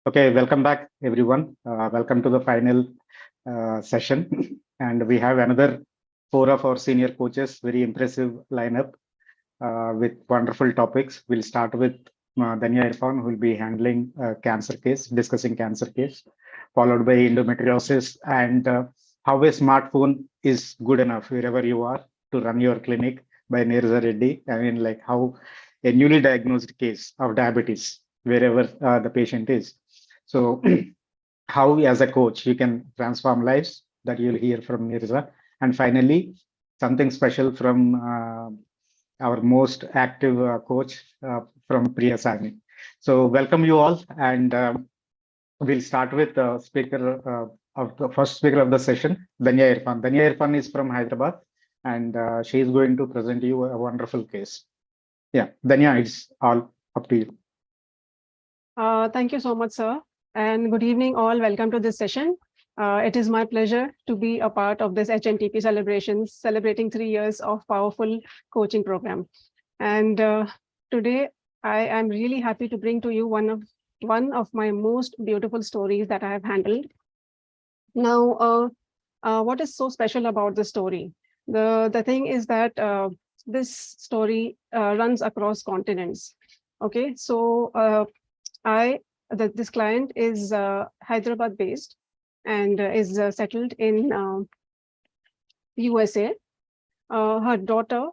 Okay, welcome back, everyone. Welcome to the final session. And we have another four of our senior coaches, very impressive lineup with wonderful topics. We'll start with Daniyah Irfan, who will be handling cancer case, discussing cancer case, followed by endometriosis and how a smartphone is good enough wherever you are to run your clinic by Neeraja Reddy. I mean, like how a newly diagnosed case of diabetes, wherever the patient is. So how as a coach you can transform lives, that you'll hear from Neeraja. And finally, something special from our most active coach from Priya Sahni. So welcome you all, and we'll start with speaker of the first speaker of the session, Daniyah Irfan. Daniyah Irfan is from Hyderabad, and she is going to present you a wonderful case. Yeah, Daniyah, it's all up to you. Thank you so much, sir. And good evening, all. Welcome to this session. It is my pleasure to be a part of this HNTP celebrations, celebrating 3 years of powerful coaching program. And today, I am really happy to bring to you one of my most beautiful stories that I have handled. Now, what is so special about this story? The thing is that this story runs across continents. Okay, so this client is Hyderabad based and is settled in USA. Her daughter,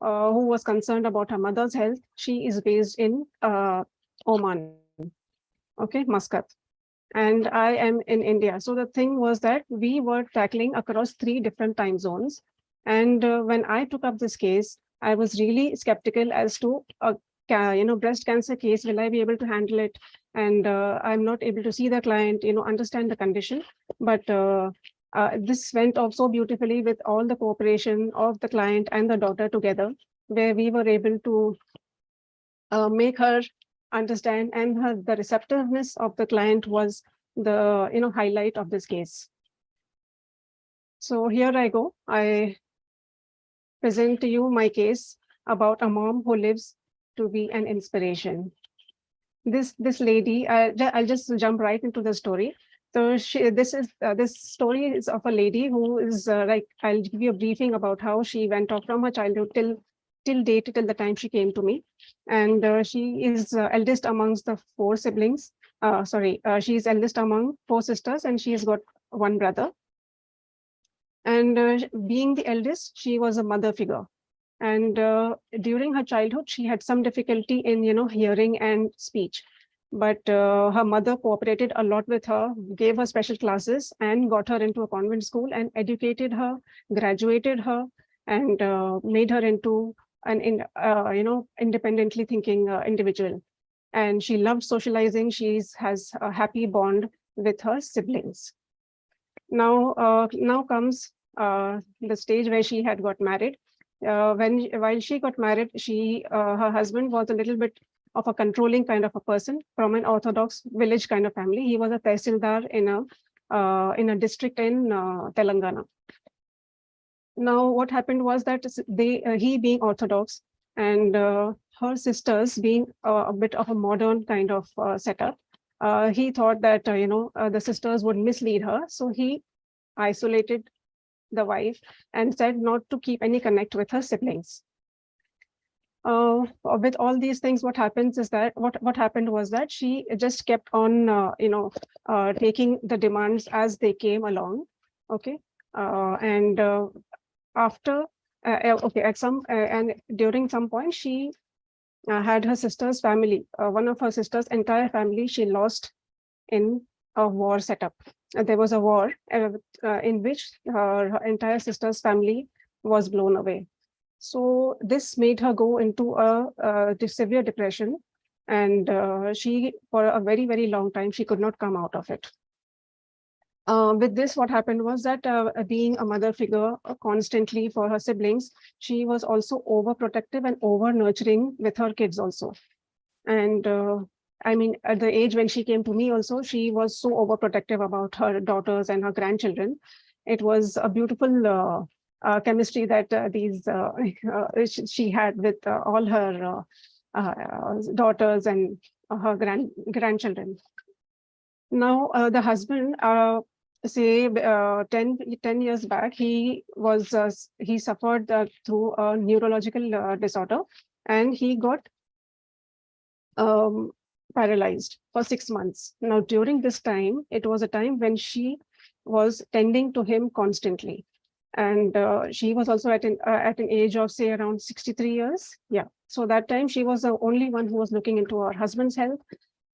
who was concerned about her mother's health, she is based in Oman, okay, Muscat. And I am in India. So the thing was that we were tackling across 3 different time zones. And when I took up this case, I was really skeptical as to breast cancer case, will I be able to handle it? And I'm not able to see the client, understand the condition. But this went off so beautifully with all the cooperation of the client and the daughter together, where we were able to make her understand, and the receptiveness of the client was the highlight of this case. So here I go. I present to you my case about a mom who lives to be an inspiration. This lady, I'll just jump right into the story. So this story is of a lady who is I'll give you a briefing about how she went off from her childhood till the time she came to me. And she is eldest amongst the 4 siblings. She is eldest among 4 sisters, and she has got 1 brother. And being the eldest, she was a mother figure. And during her childhood, she had some difficulty in, hearing and speech. But her mother cooperated a lot with her, gave her special classes, and got her into a convent school and educated her, graduated her, and made her into an independently thinking individual. And she loved socializing. She has a happy bond with her siblings. Now comes the stage where she had got married. While she got married, her husband was a little bit of a controlling kind of a person from an Orthodox village kind of family. He was a tehsildar in a district in Telangana. Now, what happened was that he being Orthodox and her sisters being a bit of a modern kind of setup, he thought that the sisters would mislead her. So he isolated the wife and said not to keep any connect with her siblings. With all these things, what happens is that what happened was that she just kept on taking the demands as they came along. Okay, and after and during some point she had her sister's family, one of her sister's entire family, she lost in a war setup. There was a war in which her entire sister's family was blown away. So this made her go into a severe depression, and she, for a very, very long time, she could not come out of it. With this, what happened was that being a mother figure constantly for her siblings, she was also overprotective and over nurturing with her kids also. And I mean, at the age when she came to me also, she was so overprotective about her daughters and her grandchildren. It was a beautiful chemistry that she had with all her daughters and her grandchildren. Now, the husband, say 10 years back, he suffered through a neurological disorder, and he got um, paralyzed for 6 months. Now, during this time, it was a time when she was tending to him constantly. And she was also at an age of, say, around 63 years. Yeah. So that time she was the only one who was looking into her husband's health.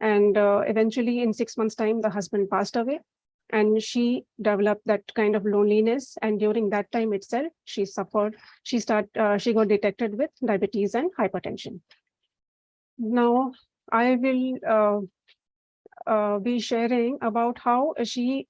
And eventually in 6 months' time, the husband passed away. And she developed that kind of loneliness. And during that time itself, she suffered, she got detected with diabetes and hypertension. Now, I will be sharing about how she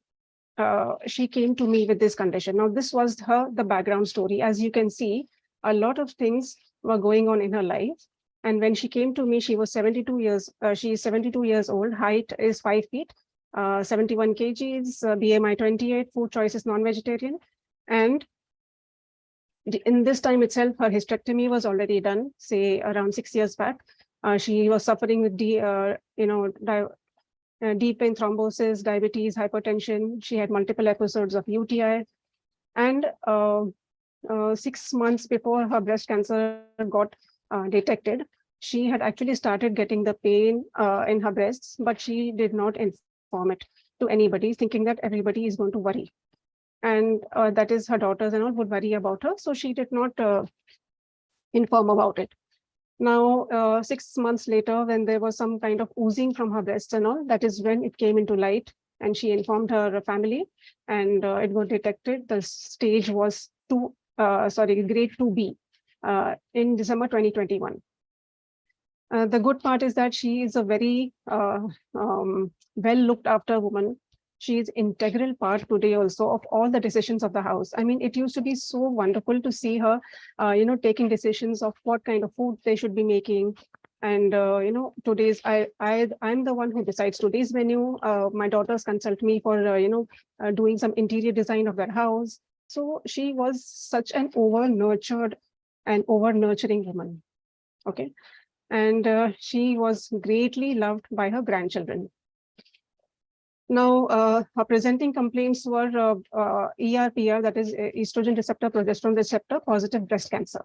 came to me with this condition. Now, this was the background story. As you can see, a lot of things were going on in her life. And when she came to me, she was 72 years. She is 72 years old. Height is 5 feet, 71 kgs, BMI 28, food choice is non-vegetarian. And in this time itself, her hysterectomy was already done, say around 6 years back. She was suffering with deep vein thrombosis, diabetes, hypertension. She had multiple episodes of UTI. And 6 months before her breast cancer got detected, she had actually started getting the pain in her breasts, but she did not inform it to anybody, thinking that everybody is going to worry. And that is her daughters and all would worry about her. So she did not inform about it. Now, 6 months later, when there was some kind of oozing from her breasts and all, that is when it came into light, and she informed her family, and it was detected. The stage was grade 2B in December 2021. The good part is that she is a very well looked after woman. She is integral part today also of all the decisions of the house. I mean, it used to be so wonderful to see her, taking decisions of what kind of food they should be making. And, I'm the one who decides today's menu. My daughters consult me for, doing some interior design of their house. So she was such an over-nurtured and over-nurturing woman. Okay. And she was greatly loved by her grandchildren. Now, her presenting complaints were ERPR, that is estrogen receptor, progesterone receptor, positive breast cancer,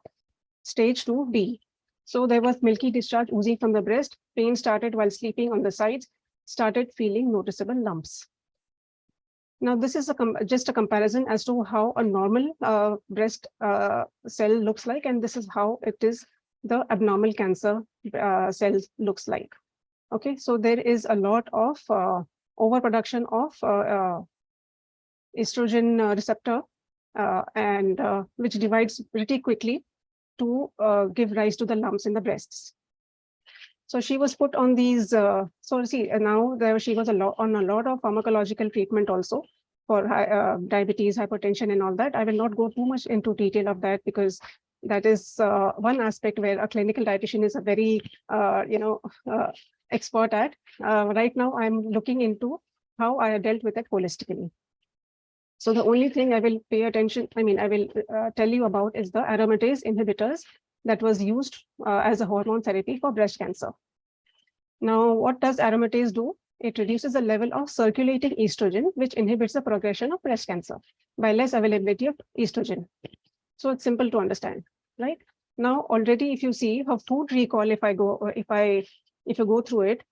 stage 2B. So there was milky discharge oozing from the breast, pain started while sleeping on the sides, started feeling noticeable lumps. Now, this is just a comparison as to how a normal breast cell looks like, and this is how it is the abnormal cancer cells looks like. Okay, so there is a lot of overproduction of estrogen receptor and which divides pretty quickly to give rise to the lumps in the breasts. So she was put on these, now she was on a lot of pharmacological treatment also for diabetes, hypertension and all that. I will not go too much into detail of that because that is one aspect where a clinical dietitian is a very, expert at. Right now, I'm looking into how I dealt with it holistically. So the only thing I will pay attention, I will tell you about is the aromatase inhibitors that was used as a hormone therapy for breast cancer. Now, what does aromatase do? It reduces the level of circulating estrogen, which inhibits the progression of breast cancer by less availability of estrogen. So it's simple to understand, right? Now, already, if you see her food recall, if you go through it,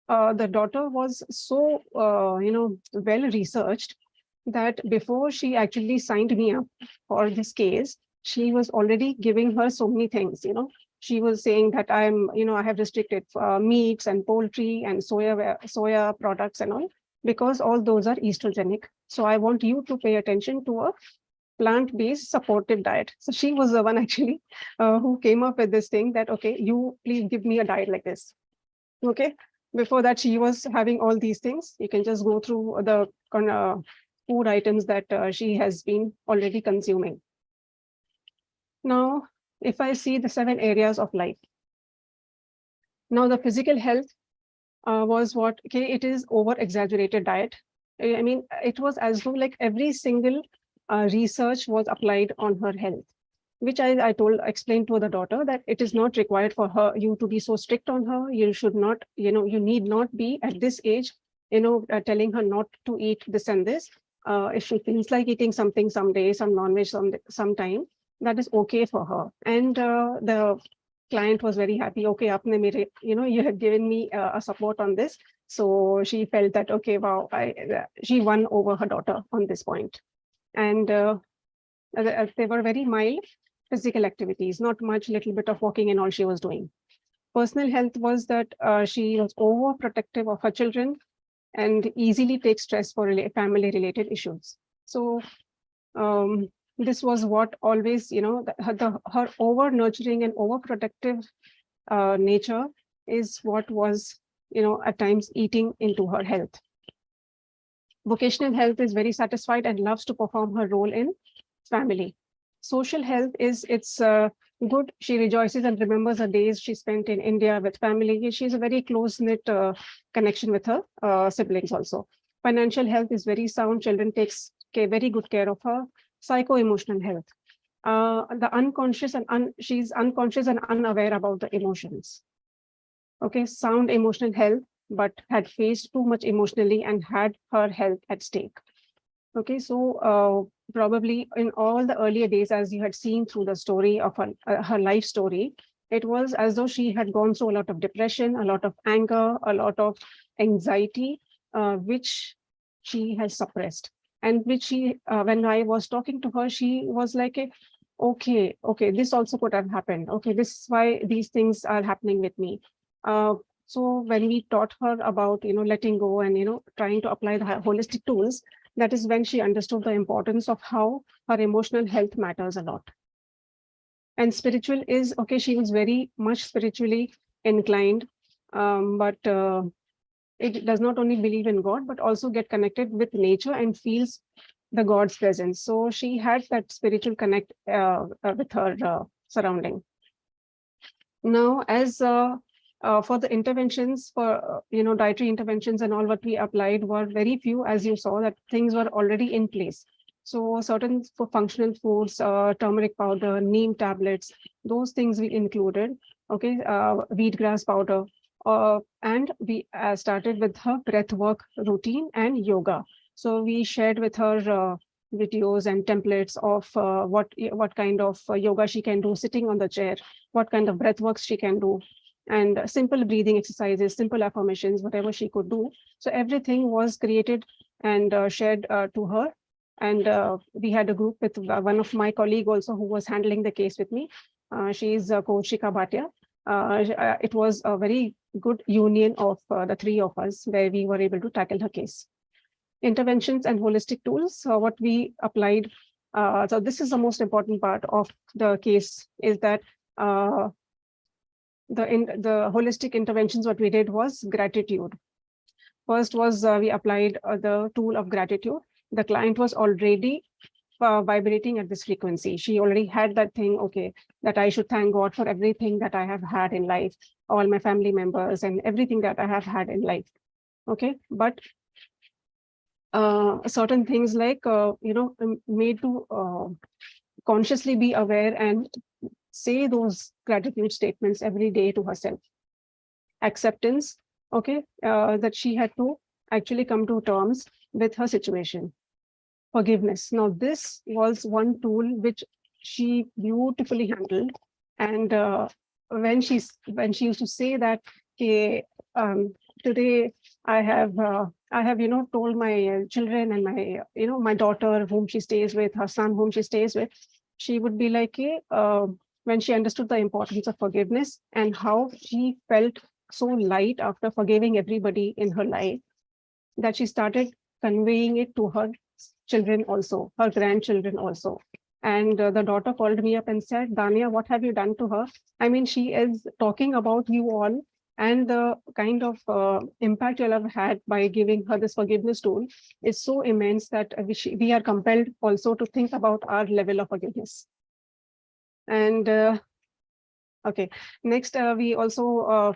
the daughter was so, well researched that before she actually signed me up for this case, she was already giving her so many things, She was saying that I have restricted meats and poultry and soya products and all, because all those are estrogenic. So I want you to pay attention to a plant-based supportive diet. So she was the one actually who came up with this thing that, okay, you please give me a diet like this. Okay. Before that, she was having all these things. You can just go through the food items that she has been already consuming. Now, if I see the 7 areas of life. Now, the physical health was what, okay, it is over-exaggerated diet. I mean, it was as though like every single research was applied on her health, which I explained to the daughter that it is not required for you to be so strict on her. You should not, you need not be at this age telling her not to eat this and this. If she feels like eating something someday, some non-veg sometime, that is okay for her. And the client was very happy. Okay, apne mere, you have given me a support on this. So she felt that, okay, wow, she won over her daughter on this point. And they were very mild physical activities, not much, little bit of walking and all she was doing. Personal health was that she was overprotective of her children and easily takes stress for family related issues. So this was what always, her over nurturing and overprotective nature is what was, at times eating into her health. Vocational health is very satisfied and loves to perform her role in family. Social health is, it's good. She rejoices and remembers her days she spent in India with family. She's a very close-knit connection with her siblings also. Financial health is very sound. Children takes very good care of her. Psycho-emotional health. The unconscious and she's unconscious and unaware about the emotions. Okay, sound emotional health, but had faced too much emotionally and had her health at stake. Okay, so probably in all the earlier days, as you had seen through the story of her life story, it was as though she had gone through a lot of depression, a lot of anger, a lot of anxiety, which she has suppressed. And which she, when I was talking to her, she was like, okay, this also could have happened. Okay, this is why these things are happening with me. So when we taught her about, letting go and, trying to apply the holistic tools, that is when she understood the importance of how her emotional health matters a lot. And spiritual is, okay, she was very much spiritually inclined, but it does not only believe in God, but also get connected with nature and feels the God's presence. So she had that spiritual connect with her surrounding. Now, as for the interventions, for dietary interventions and all what we applied were very few, as you saw that things were already in place. So certain for functional foods, turmeric powder, neem tablets, those things we included. Okay, wheatgrass powder, and we started with her breath work routine and yoga. So we shared with her videos and templates of what kind of yoga she can do sitting on the chair, what kind of breath works she can do, and simple breathing exercises, simple affirmations, whatever she could do. So everything was created and shared to her. And we had a group with one of my colleague also who was handling the case with me. She is Coach Shika Bhatia. It was a very good union of the three of us where we were able to tackle her case. Interventions and holistic tools, what we applied. So this is the most important part of the case, is that the holistic interventions, what we did was gratitude. First was we applied the tool of gratitude. The client was already vibrating at this frequency. She already had that thing, okay, that I should thank God for everything that I have had in life, all my family members and everything that I have had in life. Okay, but certain things like, made to consciously be aware and say those gratitude statements every day to herself. Acceptance, okay, that she had to actually come to terms with her situation. Forgiveness. Now, this was one tool which she beautifully handled. And when she used to say that, okay, today I have told my children and my my daughter whom she stays with, her son whom she stays with, she would be like, when she understood the importance of forgiveness and how she felt so light after forgiving everybody in her life, that she started conveying it to her children also, her grandchildren also. And the daughter called me up and said, Daniyah, what have you done to her? I mean, she is talking about you all and the kind of impact you'll have had by giving her this forgiveness tool is so immense that we are compelled also to think about our level of forgiveness. And okay, next we also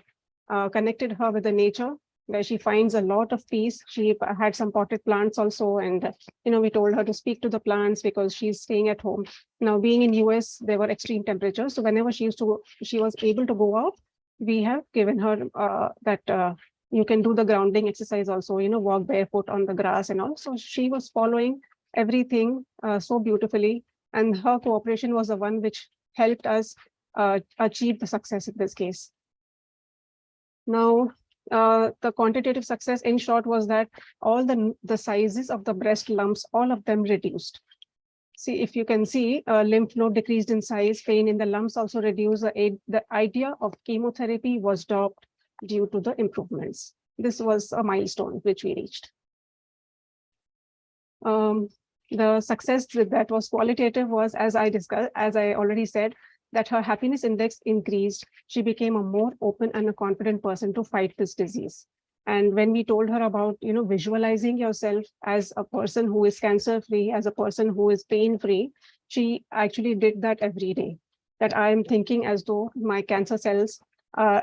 connected her with the nature, where she finds a lot of peace. She had some potted plants also, and we told her to speak to the plants because she's staying at home. Now, being in US, there were extreme temperatures, so whenever she was able to go out, we have given her that you can do the grounding exercise also, walk barefoot on the grass and all. So she was following everything so beautifully, and her cooperation was the one which helped us achieve the success in this case. Now, the quantitative success in short was that all the sizes of the breast lumps, all of them reduced. See, if you can see, lymph node decreased in size, pain in the lumps also reduced. The idea of chemotherapy was dropped due to the improvements. This was a milestone which we reached. The success with that was qualitative was, as I already said, that her happiness index increased. She became a more open and a confident person to fight this disease. And when we told her about, visualizing yourself as a person who is cancer-free, as a person who is pain-free, she actually did that every day. That I am thinking as though my cancer cells,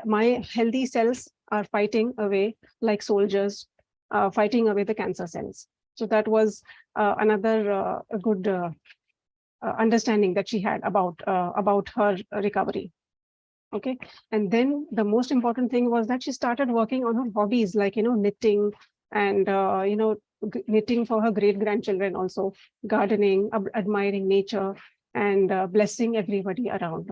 my healthy cells are fighting away like soldiers, fighting away the cancer cells. So that was another good understanding that she had about her recovery. Okay, and then the most important thing was that she started working on her hobbies, like knitting and knitting for her great grandchildren, also gardening, admiring nature, and blessing everybody around.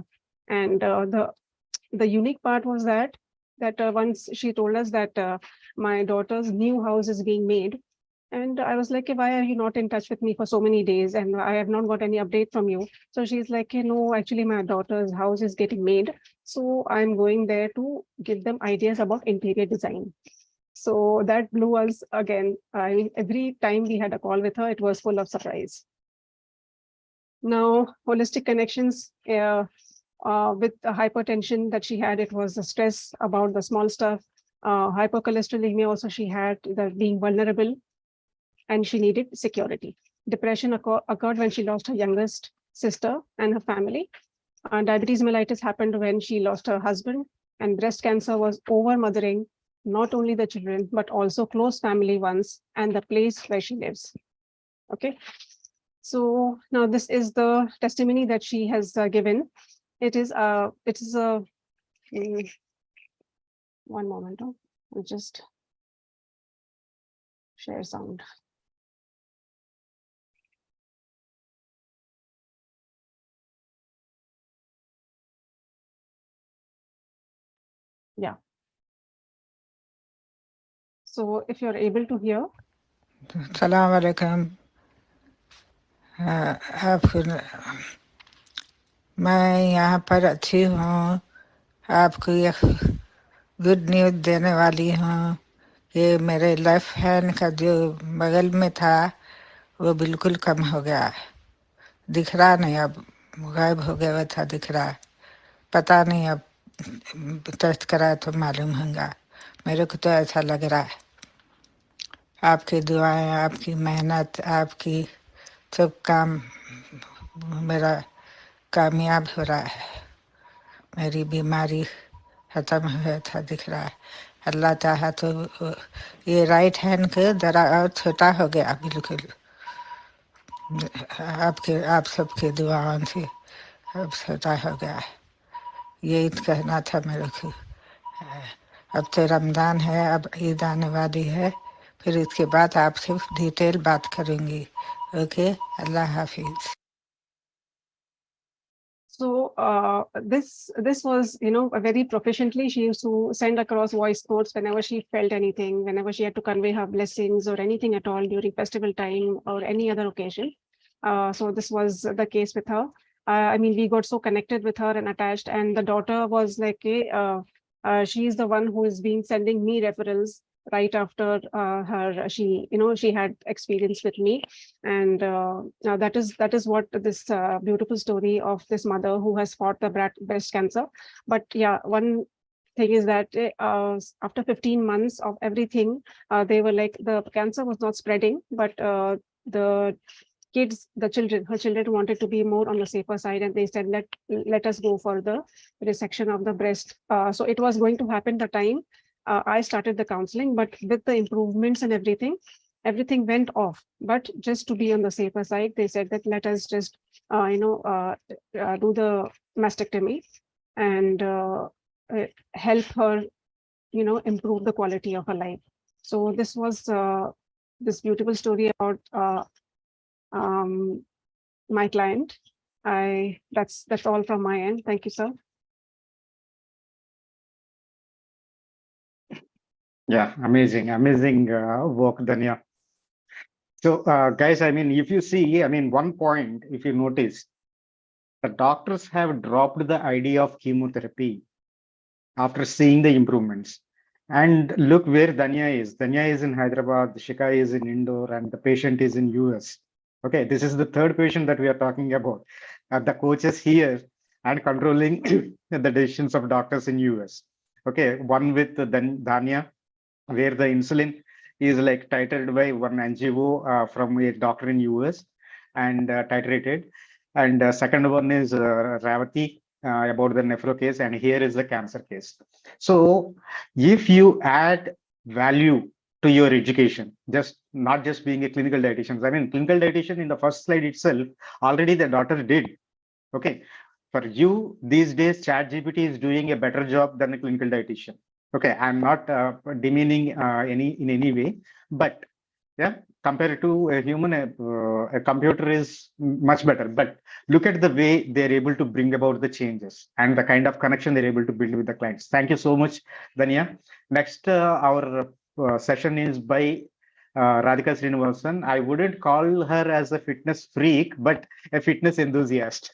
And the unique part was that once she told us that my daughter's new house is being made. And I was like, why are you not in touch with me for so many days? And I have not got any update from you. So she's like, no, actually my daughter's house is getting made. So I'm going there to give them ideas about interior design. So that blew us again. I mean, every time we had a call with her, it was full of surprise. Now, holistic connections with the hypertension that she had, it was the stress about the small stuff. Hypercholesterolemia also she had, the being vulnerable, and she needed security. Depression occurred when she lost her youngest sister and her family. Diabetes mellitus happened when she lost her husband, and breast cancer was over-mothering not only the children, but also close family ones and the place where she lives. Okay. So now this is the testimony that she has given. It is a one moment. I'll just share sound. Yeah. So if you're able to hear. Assalamu alaikum. मैं यहाँ पर अच्छी हूँ. आपको एक good news देने वाली हूँ कि मेरे लेफ्ट हैंड का जो बगल में था वो बिल्कुल कम हो गया. दिख रहा नहीं, अब गायब हो गया हुआ था, दिख रहा. पता नहीं, अब टेस्ट कराया तो मालूम होगा. मेरे को तो ऐसा लग रहा है. आपकी दुआएं, आपकी मेहनत, आपकी सब काम मेरा कामयाब हो रहा है. मेरी बीमारी खत्म हुआ था, दिख रहा है. अल्लाह चाहा तो ये राइट हैंड के जरा और छोटा हो गया बिल्कुल. आप सबके दुआओं से अब छोटा हो गया. यही कहना था मेरे को. अब तो रमज़ान है, अब ईद आने वाली है, फिर इसके बाद आपसे डिटेल बात करूँगी. Okay, Allah Hafiz. So this was, very proficiently. She used to send across voice notes whenever she felt anything, whenever she had to convey her blessings or anything at all during festival time or any other occasion. So this was the case with her. I mean, we got so connected with her and attached, and the daughter was like, she is the one who is been sending me referrals right after she had experience with me. And now that is what this beautiful story of this mother who has fought the breast cancer. But yeah, one thing is that after 15 months of everything, they were like, the cancer was not spreading, but the kids, her children wanted to be more on the safer side, and they said, let us go for the resection of the breast. So it was going to happen the time I started the counseling, but with the improvements and everything went off. But just to be on the safer side, they said that let us just do the mastectomy and help her improve the quality of her life. So this was this beautiful story about my client. That's all from my end. Thank you, sir. Yeah, amazing work, Daniyah. So, guys, I mean, if you see, I mean, one point, if you notice, the doctors have dropped the idea of chemotherapy after seeing the improvements. And look where Daniyah is. Daniyah is in Hyderabad, Shika is in Indore, and the patient is in US. Okay, this is the third patient that we are talking about. The coaches here and controlling the decisions of doctors in US. Okay, one with Daniyah, where the insulin is like titrated by one NGO from a doctor in US and titrated. And second one is Ravati about the nephro case, and here is the cancer case. So if you add value to your education, just not just being a clinical dietitian. I mean, clinical dietitian in the first slide itself, already the doctor did. Okay. For you, these days, ChatGPT is doing a better job than a clinical dietitian. Okay, I'm not demeaning in any way, but yeah, compared to a human, a computer is much better. But look at the way they're able to bring about the changes and the kind of connection they're able to build with the clients. Thank you so much, Daniyah. Next, our session is by Radhika Srinivasan. I wouldn't call her as a fitness freak, but a fitness enthusiast.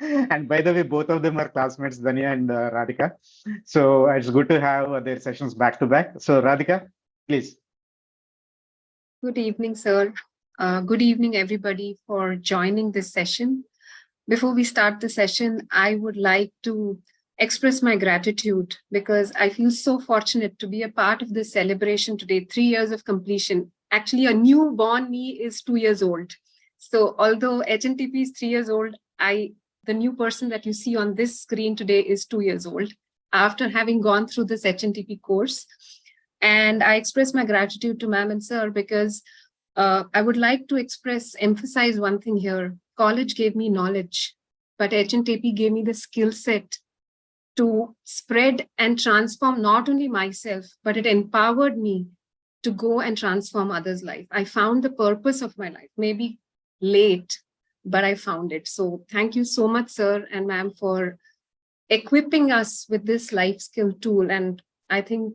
And by the way, both of them are classmates, Daniyah and Radhika. So it's good to have their sessions back to back. So Radhika, please. Good evening, sir. Good evening, everybody, for joining this session. Before we start the session, I would like to express my gratitude because I feel so fortunate to be a part of this celebration today, 3 years of completion. Actually, a newborn me is 2 years old. So although HNTP is 3 years old, the new person that you see on this screen today is 2 years old after having gone through this HNTP course. And I express my gratitude to ma'am and sir because I would like to emphasize one thing here. College gave me knowledge, but HNTP gave me the skill set to spread and transform not only myself, but it empowered me to go and transform others' life. I found the purpose of my life, maybe late, but I found it. So thank you so much, sir and ma'am, for equipping us with this life skill tool. And I think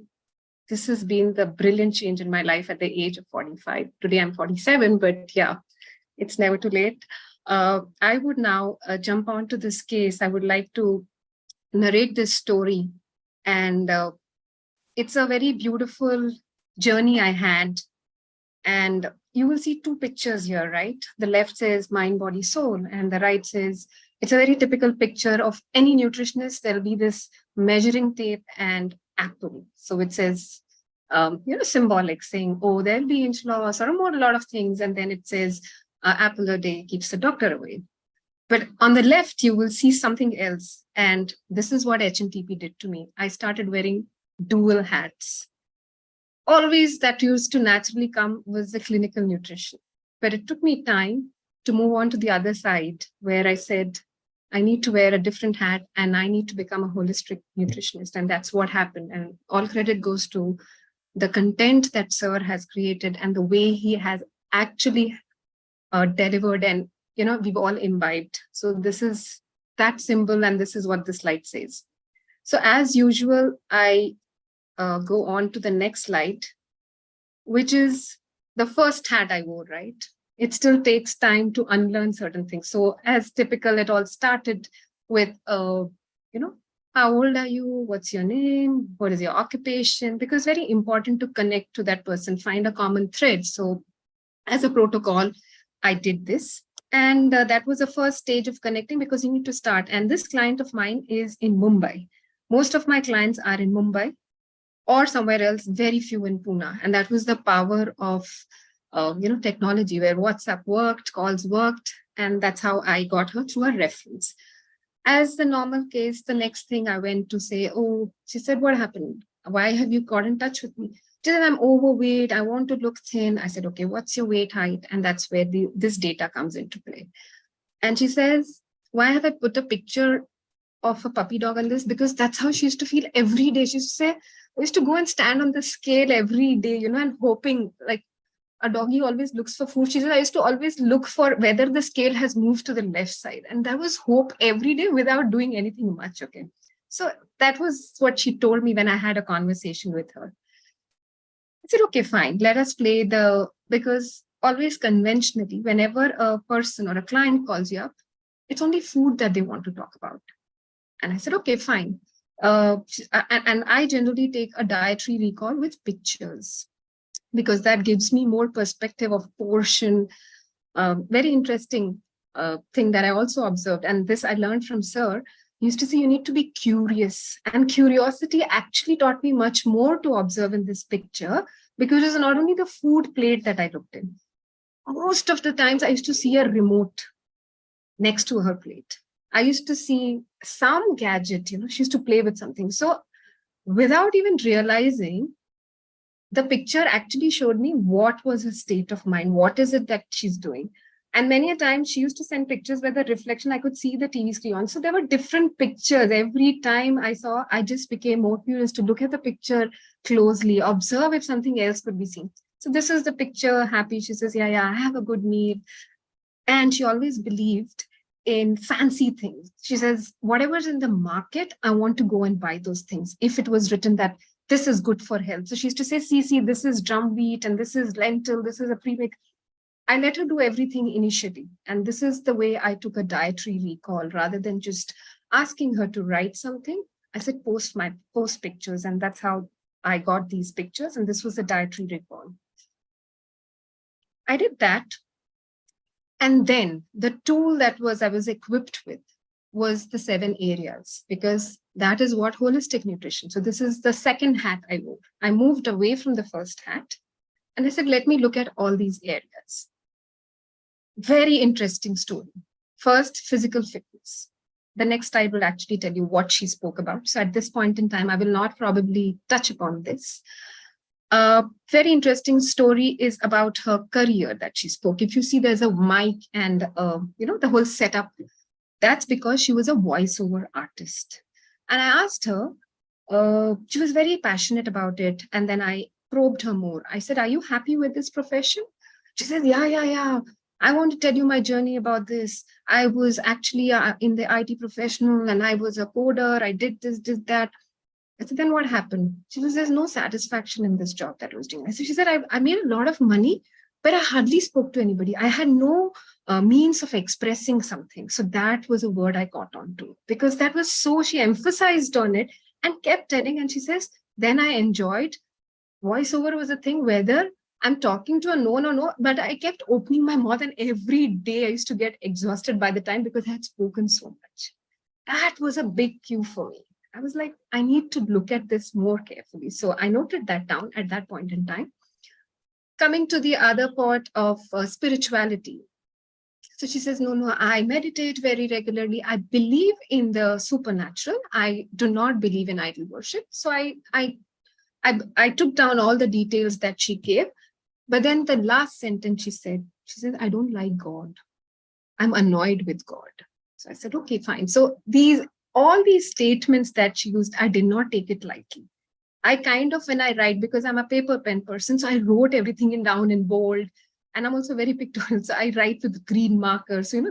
this has been the brilliant change in my life at the age of 45. Today I'm 47, but yeah, it's never too late. I would now jump onto this case. I would like to narrate this story. And it's a very beautiful journey I had. And you will see two pictures here, right? The left says mind, body, soul. And the right says, it's a very typical picture of any nutritionist. There'll be this measuring tape and apple. So it says, symbolic, saying, oh, there'll be inch loss or a lot of things. And then it says, apple a day keeps the doctor away. But on the left, you will see something else. And this is what HNTP did to me. I started wearing dual hats. Always that used to naturally come was the clinical nutrition. But it took me time to move on to the other side where I said, I need to wear a different hat and I need to become a holistic nutritionist. And that's what happened. And all credit goes to the content that sir has created and the way he has actually delivered, and we've all imbibed. So this is that symbol, and this is what the slide says. So as usual, I go on to the next slide, which is the first hat I wore, right? It still takes time to unlearn certain things. So as typical, it all started with, how old are you? What's your name? What is your occupation? Because very important to connect to that person, find a common thread. So as a protocol, I did this. And that was the first stage of connecting because you need to start. And this client of mine is in Mumbai. Most of my clients are in Mumbai or somewhere else, very few in Pune. And that was the power of technology where WhatsApp worked, calls worked. And that's how I got her through a reference. As the normal case, the next thing I went to say, oh, she said, what happened? Why have you got in touch with me? She said, I'm overweight. I want to look thin. I said, okay, what's your weight, height? And that's where this data comes into play. And she says, why have I put a picture of a puppy dog on this? Because that's how she used to feel every day. She used to say, I used to go and stand on the scale every day, and hoping, like a doggy always looks for food. She said, I used to always look for whether the scale has moved to the left side. And that was hope every day without doing anything much. Okay. So that was what she told me when I had a conversation with her. I said, okay, fine. Let us play because always conventionally, whenever a person or a client calls you up, it's only food that they want to talk about. And I said, okay, fine. And I generally take a dietary recall with pictures because that gives me more perspective of portion. Very interesting thing that I also observed. And this I learned from Sir. He used to say you need to be curious. And curiosity actually taught me much more to observe in this picture because it was not only the food plate that I looked in. Most of the times I used to see a remote next to her plate. I used to see some gadget, she used to play with something. So without even realizing, the picture actually showed me what was her state of mind. What is it that she's doing? And many a time she used to send pictures where the reflection, I could see the TV screen on. So there were different pictures. Every time I saw, I just became more curious to look at the picture closely, observe if something else could be seen. So this is the picture, happy. She says, yeah, I have a good meal. And she always believed in fancy things. She says, whatever's in the market, I want to go and buy those things. If it was written that this is good for health. So she used to say, see, this is drum wheat and this is lentil, this is a pre-mix. I let her do everything initially. And this is the way I took a dietary recall rather than just asking her to write something. I said, post pictures. And that's how I got these pictures. And this was a dietary recall. I did that. And then the tool that I was equipped with was the 7 areas, because that is what holistic nutrition. So this is the second hat I wore. I moved away from the first hat and I said, let me look at all these areas. Very interesting story. First, physical fitness. The next I will actually tell you what she spoke about. So at this point in time, I will not probably touch upon this. Very interesting story is about her career that she spoke. If you see there's a mic and, the whole setup, that's because she was a voiceover artist. And I asked her, she was very passionate about it. And then I probed her more. I said, are you happy with this profession? She said, yeah. I want to tell you my journey about this. I was actually in the IT professional and I was a coder. I did this, that. I said, then what happened? She says, there's no satisfaction in this job that I was doing. She said, I made a lot of money, but I hardly spoke to anybody. I had no means of expressing something. So that was a word I caught on to because that was so, she emphasized on it and kept telling. And she says, then I enjoyed voiceover was a thing, whether I'm talking to a no, but I kept opening my mouth and every day I used to get exhausted by the time because I had spoken so much. That was a big cue for me. I was like, I need to look at this more carefully. So I noted that down at that point in time. Coming to the other part of spirituality. So she says, no, I meditate very regularly. I believe in the supernatural. I do not believe in idol worship. So I took down all the details that she gave. But then the last sentence she said, I don't like God. I'm annoyed with God. So I said, okay, fine. So all these statements that she used, I did not take it lightly. I kind of, when I write, because I'm a paper pen person, so I wrote everything down in bold. And I'm also very pictorial. So I write with green markers. So,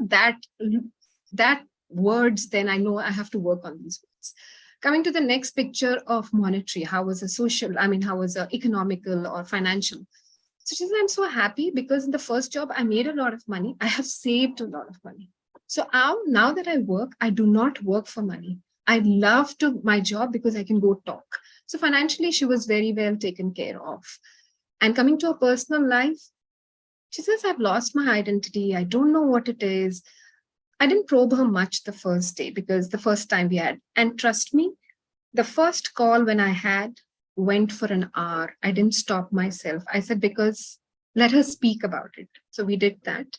that words, then I know I have to work on these words. Coming to the next picture of monetary, how was a economical or financial? So she said, I'm so happy because in the first job, I made a lot of money. I have saved a lot of money. So now that I work, I do not work for money. I love my job because I can go talk. So financially, she was very well taken care of. And coming to her personal life, she says, I've lost my identity. I don't know what it is. I didn't probe her much the first day because the first time we had, and trust me, the first call when I had went for an hour. I didn't stop myself. I said, because let her speak about it. So we did that.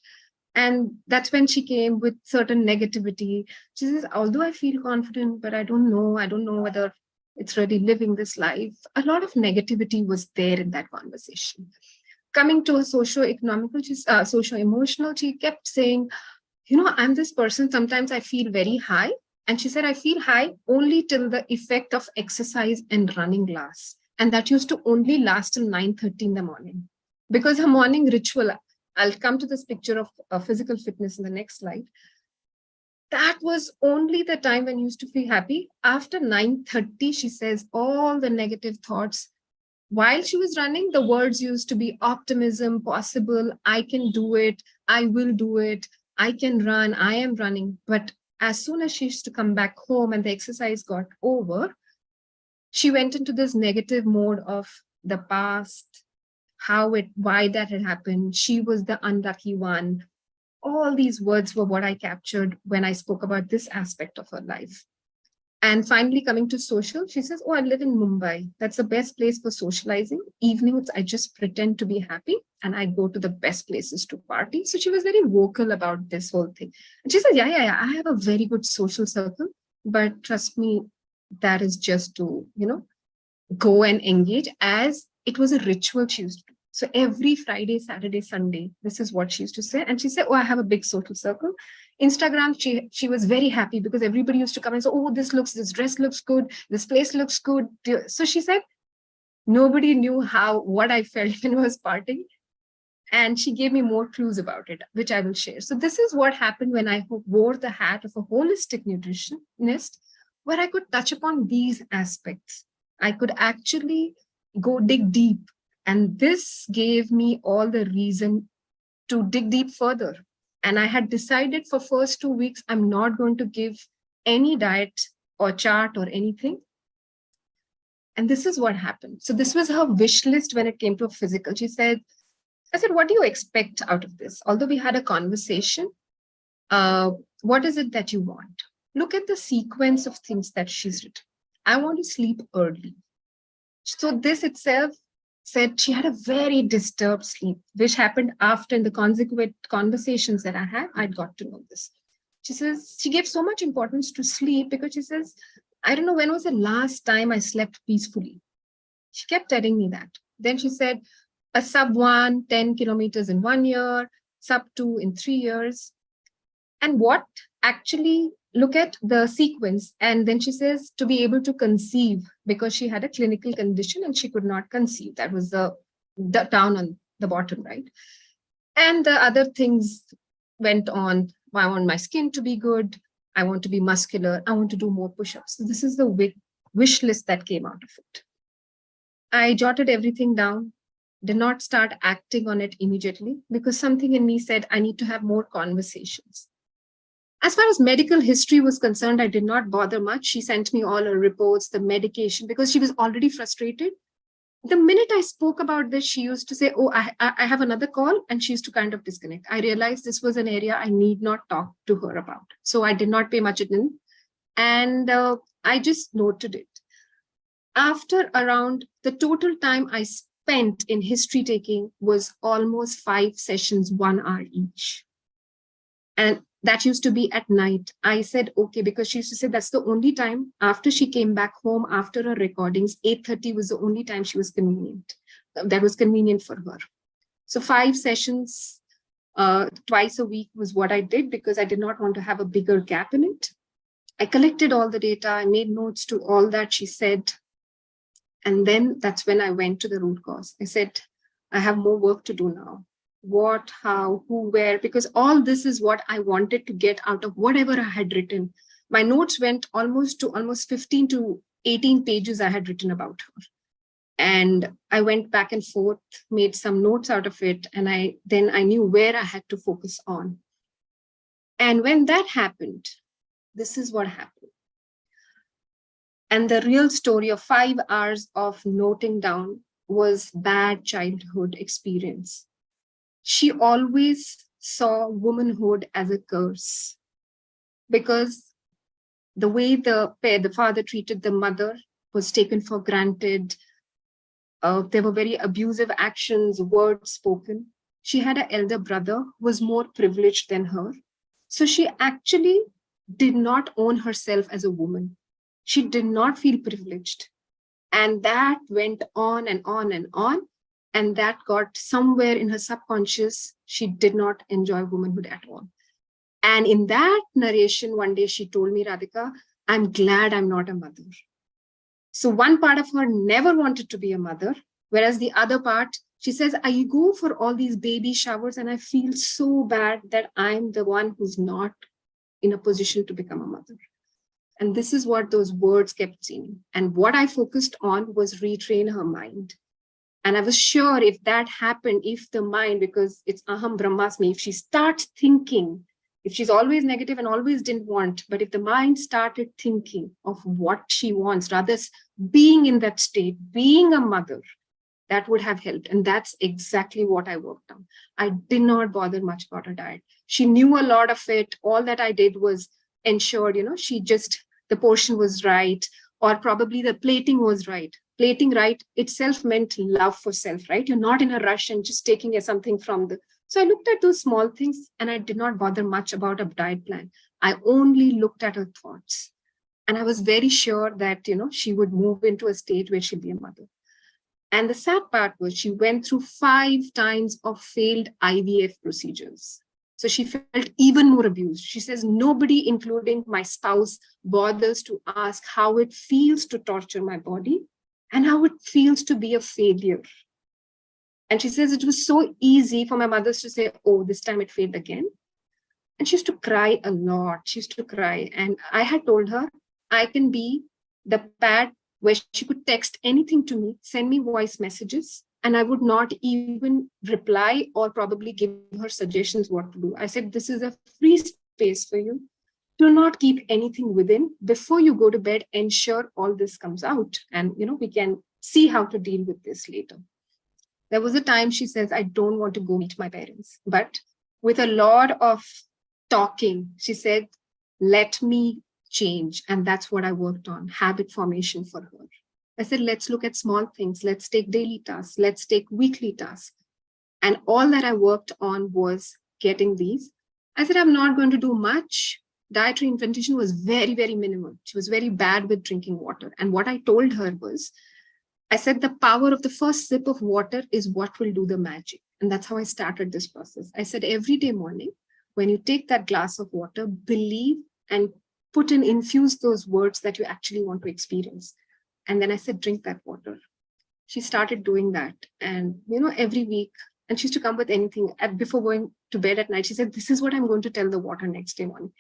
And that's when she came with certain negativity. She says, although I feel confident, but I don't know whether it's really living this life. A lot of negativity was there in that conversation. Coming to a socio-economical, socio-emotional, she kept saying, I'm this person, sometimes I feel very high And she said, I feel high only till the effect of exercise and running lasts. And that used to only last till 9:30 in the morning. Because her morning ritual, I'll come to this picture of physical fitness in the next slide. That was only the time when you used to feel happy. After 9:30, she says all the negative thoughts. While she was running, the words used to be optimism, possible, I can do it, I will do it, I can run, I am running. But as soon as she used to come back home and the exercise got over, she went into this negative mode of the past, why that had happened. She was the unlucky one. All these words were what I captured when I spoke about this aspect of her life. And finally, coming to social, she says, oh, I live in Mumbai. That's the best place for socializing. Evenings, I just pretend to be happy and I go to the best places to party. So she was very vocal about this whole thing. And she said, yeah, I have a very good social circle, but trust me, that is just to, go and engage, as it was a ritual she used to do. So every Friday, Saturday, Sunday, this is what she used to say. And she said, oh, I have a big social circle. Instagram, she was very happy because everybody used to come and say, oh, this dress looks good. This place looks good. So she said, nobody knew what I felt when I was partying. And she gave me more clues about it, which I will share. So this is what happened when I wore the hat of a holistic nutritionist, where I could touch upon these aspects. I could actually go dig deep. And this gave me all the reason to dig deep further. And I had decided for first 2 weeks, I'm not going to give any diet or chart or anything. And this is what happened. So this was her wish list when it came to physical. I said, what do you expect out of this? Although we had a conversation, what is it that you want? Look at the sequence of things that she's written. I want to sleep early. So this itself said she had a very disturbed sleep, which happened after in the consequent conversations that I had, I'd got to know this. She says she gave so much importance to sleep because she says, I don't know when was the last time I slept peacefully. She kept telling me that. Then she said, a sub 1, 10 kilometers in 1 year, sub 2 in 3 years. And what actually look at the sequence. And then she says to be able to conceive because she had a clinical condition and she could not conceive. That was the down on the bottom, right? And the other things went on. I want my skin to be good. I want to be muscular. I want to do more push-ups. So this is the wish list that came out of it. I jotted everything down, did not start acting on it immediately because something in me said, I need to have more conversations. As far as medical history was concerned, I did not bother much. She sent me all her reports, the medication, because she was already frustrated. The minute I spoke about this, she used to say, oh, I have another call, and she used to kind of disconnect. I realized this was an area I need not talk to her about. So I did not pay much attention, and I just noted it. After around the total time I spent in history taking was almost 5 sessions, 1 hour each. And that used to be at night. I said, okay, because she used to say that's the only time after she came back home, after her recordings, 8:30 was the only time she was convenient. That was convenient for her. So 5 sessions twice a week was what I did because I did not want to have a bigger gap in it. I collected all the data. I made notes to all that she said. And then that's when I went to the root cause. I said, I have more work to do now. What, how, who, where, because all this is what I wanted to get out of whatever I had written. My notes went almost 15 to 18 pages I had written about her. And I went back and forth, made some notes out of it. And then I knew where I had to focus on. And when that happened, this is what happened. And the real story of 5 hours of noting down was bad childhood experience. She always saw womanhood as a curse because the way the father treated the mother was taken for granted. There were very abusive actions, words spoken. She had an elder brother who was more privileged than her. So she actually did not own herself as a woman. She did not feel privileged. And that went on and on and on. And that got somewhere in her subconscious, she did not enjoy womanhood at all. And in that narration, one day she told me, Radhika, I'm glad I'm not a mother. So one part of her never wanted to be a mother, whereas the other part, she says, I go for all these baby showers and I feel so bad that I'm the one who's not in a position to become a mother. And this is what those words kept saying. And what I focused on was retrain her mind. And I was sure if that happened, if the mind, because it's aham brahmasmi, if she starts thinking, if she's always negative and always didn't want, but if the mind started thinking of what she wants, rather being in that state, being a mother, that would have helped. And that's exactly what I worked on. I did not bother much about her diet. She knew a lot of it. All that I did was ensured, the portion was right, or probably the plating was right. Plating right itself meant love for self, right? You're not in a rush and just taking something from the. So I looked at those small things and I did not bother much about a diet plan. I only looked at her thoughts. And I was very sure that, she would move into a state where she'd be a mother. And the sad part was she went through 5 times of failed IVF procedures. So she felt even more abused. She says, nobody, including my spouse, bothers to ask how it feels to torture my body and how it feels to be a failure. And she says it was so easy for my mothers to say, oh, this time it failed again. And she used to cry a lot. She used to cry. And I had told her, I can be the pad where she could text anything to me, send me voice messages, and I would not even reply or probably give her suggestions what to do. I said, this is a free space for you. Do not keep anything within. Before you go to bed, ensure all this comes out. And, we can see how to deal with this later. There was a time she says, I don't want to go meet my parents. But with a lot of talking, she said, let me change. And that's what I worked on, habit formation for her. I said, let's look at small things. Let's take daily tasks. Let's take weekly tasks. And all that I worked on was getting these. I said, I'm not going to do much. Dietary intervention was very, very minimal. She was very bad with drinking water. And what I told her was, I said, the power of the first sip of water is what will do the magic. And that's how I started this process. I said, every day morning, when you take that glass of water, believe and infuse those words that you actually want to experience. And then I said, drink that water. She started doing that. And, every week, and she used to come with anything before going to bed at night. She said, this is what I'm going to tell the water next day morning.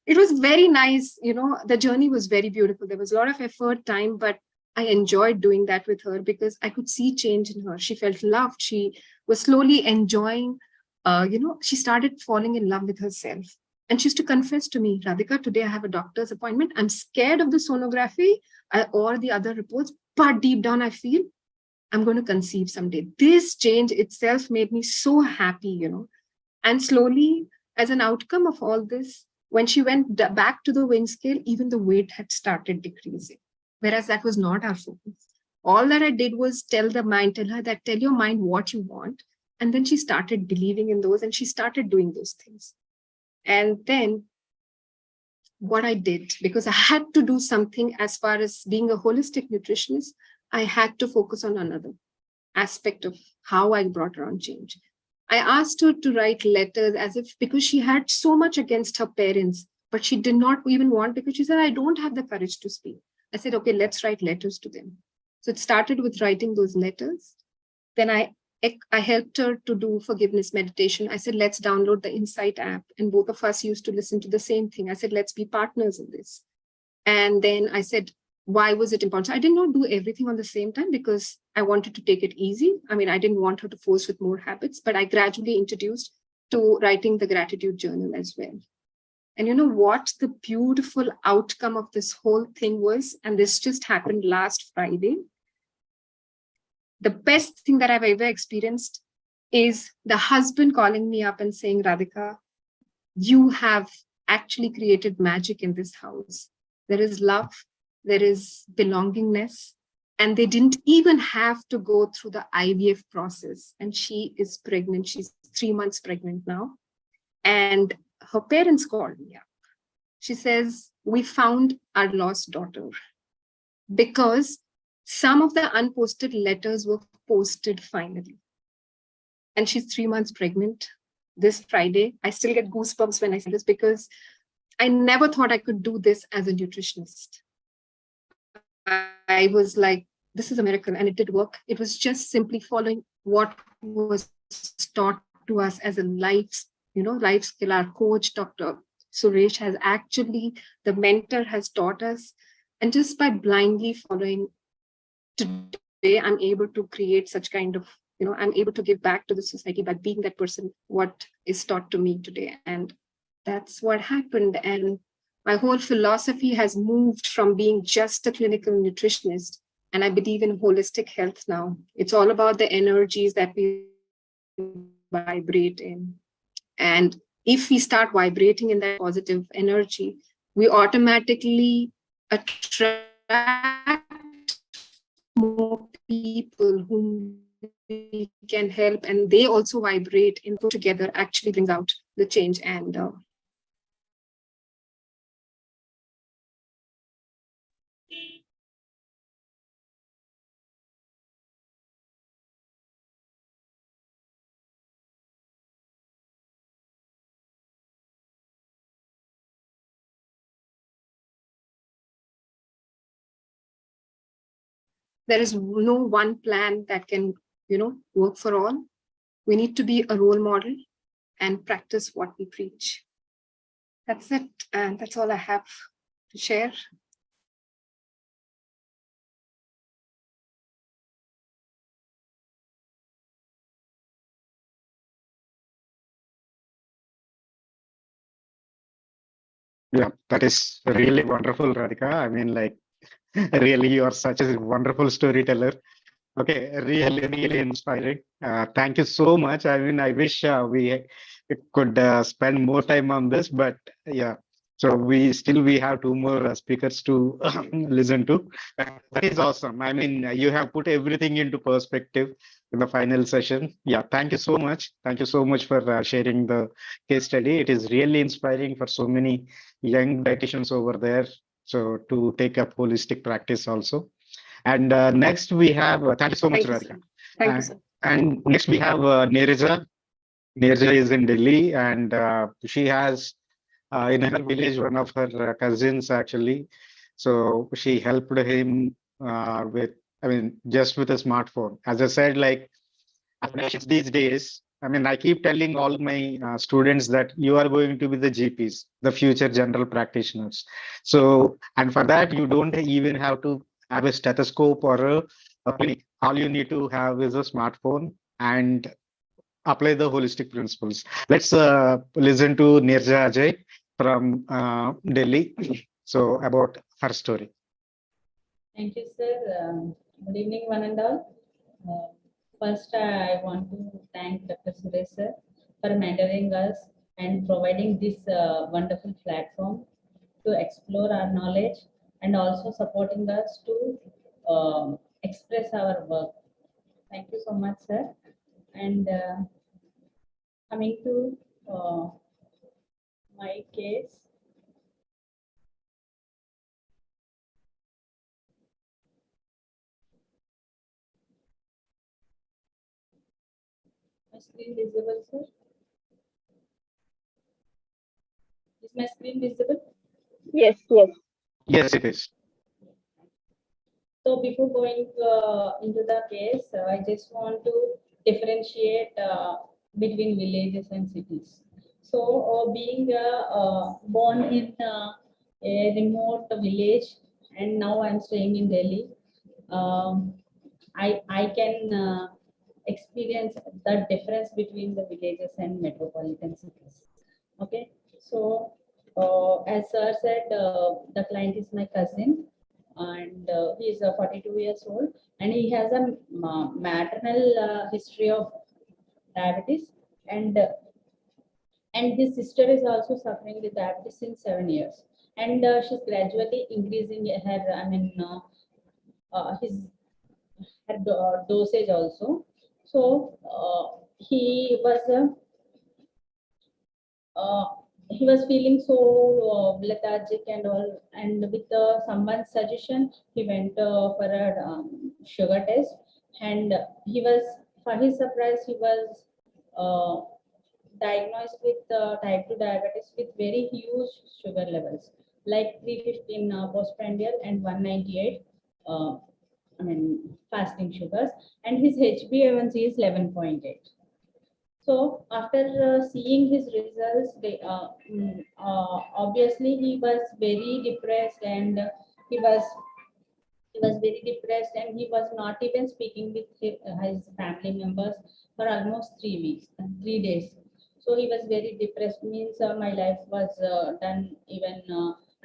It was very nice. The journey was very beautiful. There was a lot of effort, time, but I enjoyed doing that with her because I could see change in her. She felt loved. She was slowly enjoying, she started falling in love with herself. And she used to confess to me, Radhika, today I have a doctor's appointment. I'm scared of the sonography or the other reports, but deep down I feel I'm going to conceive someday. This change itself made me so happy, And slowly, as an outcome of all this, when she went back to the weighing scale, even the weight had started decreasing. Whereas that was not our focus. All that I did was tell her that tell your mind what you want. And then she started believing in those and she started doing those things. And then what I did, because I had to do something as far as being a holistic nutritionist, I had to focus on another aspect of how I brought around change. I asked her to write letters because she had so much against her parents, but she did not even want, because she said, I don't have the courage to speak. I said, okay, let's write letters to them. So it started with writing those letters. Then I helped her to do forgiveness meditation. I said, let's download the Insight app. And both of us used to listen to the same thing. I said, let's be partners in this. And then I said, why was it important? So I did not do everything on the same time because I wanted to take it easy. I mean, I didn't want her to force with more habits, but I gradually introduced to writing the gratitude journal as well. And you know what the beautiful outcome of this whole thing was? And this just happened last Friday. The best thing that I've ever experienced is the husband calling me up and saying, Radhika, you have actually created magic in this house. There is love, there is belongingness, and they didn't even have to go through the IVF process. And she is pregnant. She's 3 months pregnant now. And her parents called me up. She says, we found our lost daughter because some of the unposted letters were posted finally. And she's 3 months pregnant. this Friday. I still get goosebumps when I say this because I never thought I could do this as a nutritionist. I was like, this is a miracle, and it did work. It was just simply following what was taught to us as a life skill. Our coach, Dr. Suresh, has actually, the mentor has taught us, and just by blindly following, today I'm able to create such kind of, I'm able to give back to the society by being that person, what is taught to me today. And that's what happened. And my whole philosophy has moved from being just a clinical nutritionist, and I believe in holistic health now. It's all about the energies that we vibrate in. And if we start vibrating in that positive energy, we automatically attract more people whom we can help, and they also vibrate and put together actually brings out the change. And there is no one plan that can, work for all. We need to be a role model and practice what we preach. That's it. And that's all I have to share. Yeah, that is really wonderful, Radhika. I mean, like, really, you are such a wonderful storyteller. Okay, really, really inspiring. Thank you so much. I mean, I wish we could spend more time on this, but yeah. So we have two more speakers to listen to. That is awesome. I mean, you have put everything into perspective in the final session. Yeah, thank you so much. Thank you so much for sharing the case study. It is really inspiring for so many young dietitians over there. So to take up holistic practice also. And next we have, thank you so much, Radhika. Thank you, sir. And next we have Neeraja. Neeraja is in Delhi, and she has in her village one of her cousins actually. So she helped him with, I mean, just with a smartphone. As I said, like these days, I mean, I keep telling all my students that you are going to be the GPs, the future general practitioners. So, and for that, you don't even have to have a stethoscope or a clinic. All you need to have is a smartphone and apply the holistic principles. Let's listen to Neeraja Ajay from Delhi. So, about her story. Thank you, sir. Good evening, one and all. First, I want to thank Dr. Suresh sir for mentoring us and providing this wonderful platform to explore our knowledge and also supporting us to express our work. Thank you so much, sir. And coming to my case. My screen visible, sir? Is my screen visible? Yes, yes. Yes, it is. So before going into the case, I just want to differentiate between villages and cities. So being born in a remote village, and now I'm staying in Delhi, I can experience the difference between the villages and metropolitan cities. Okay, so as sir said, the client is my cousin, and he is 42 years old, and he has a maternal history of diabetes, and his sister is also suffering with diabetes since 7 years, and she's gradually increasing her, I mean, his her dosage also. So he was uh, he was feeling so lethargic and all, and with someone's suggestion, he went for a sugar test, and he was, for his surprise, he was diagnosed with type 2 diabetes with very huge sugar levels, like 315 postprandial and 198 fasting sugars, and his HbA1c is 11.8. So after seeing his results, obviously he was very depressed, and he was very depressed, and he was not even speaking with his family members for almost 3 weeks, 3 days. So he was very depressed, means my life was done, even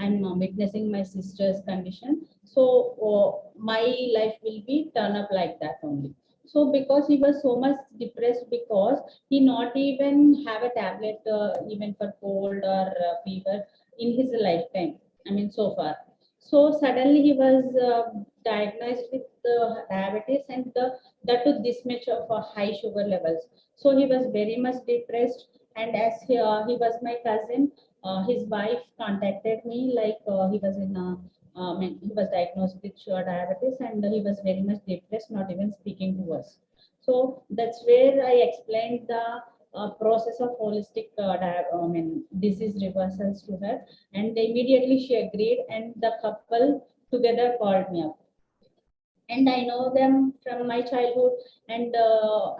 I'm witnessing my sister's condition. So my life will be turn up like that only. So because he was so much depressed, because he not even have a tablet even for cold or fever in his lifetime, so far. So suddenly he was diagnosed with diabetes, and that to this much of high sugar levels. So he was very much depressed. And as he was my cousin, his wife contacted me, like he was in he was diagnosed with diabetes, and he was very much depressed, not even speaking to us. So that's where I explained the process of holistic disease reversals to her, and immediately she agreed, and the couple together called me up. And I know them from my childhood, and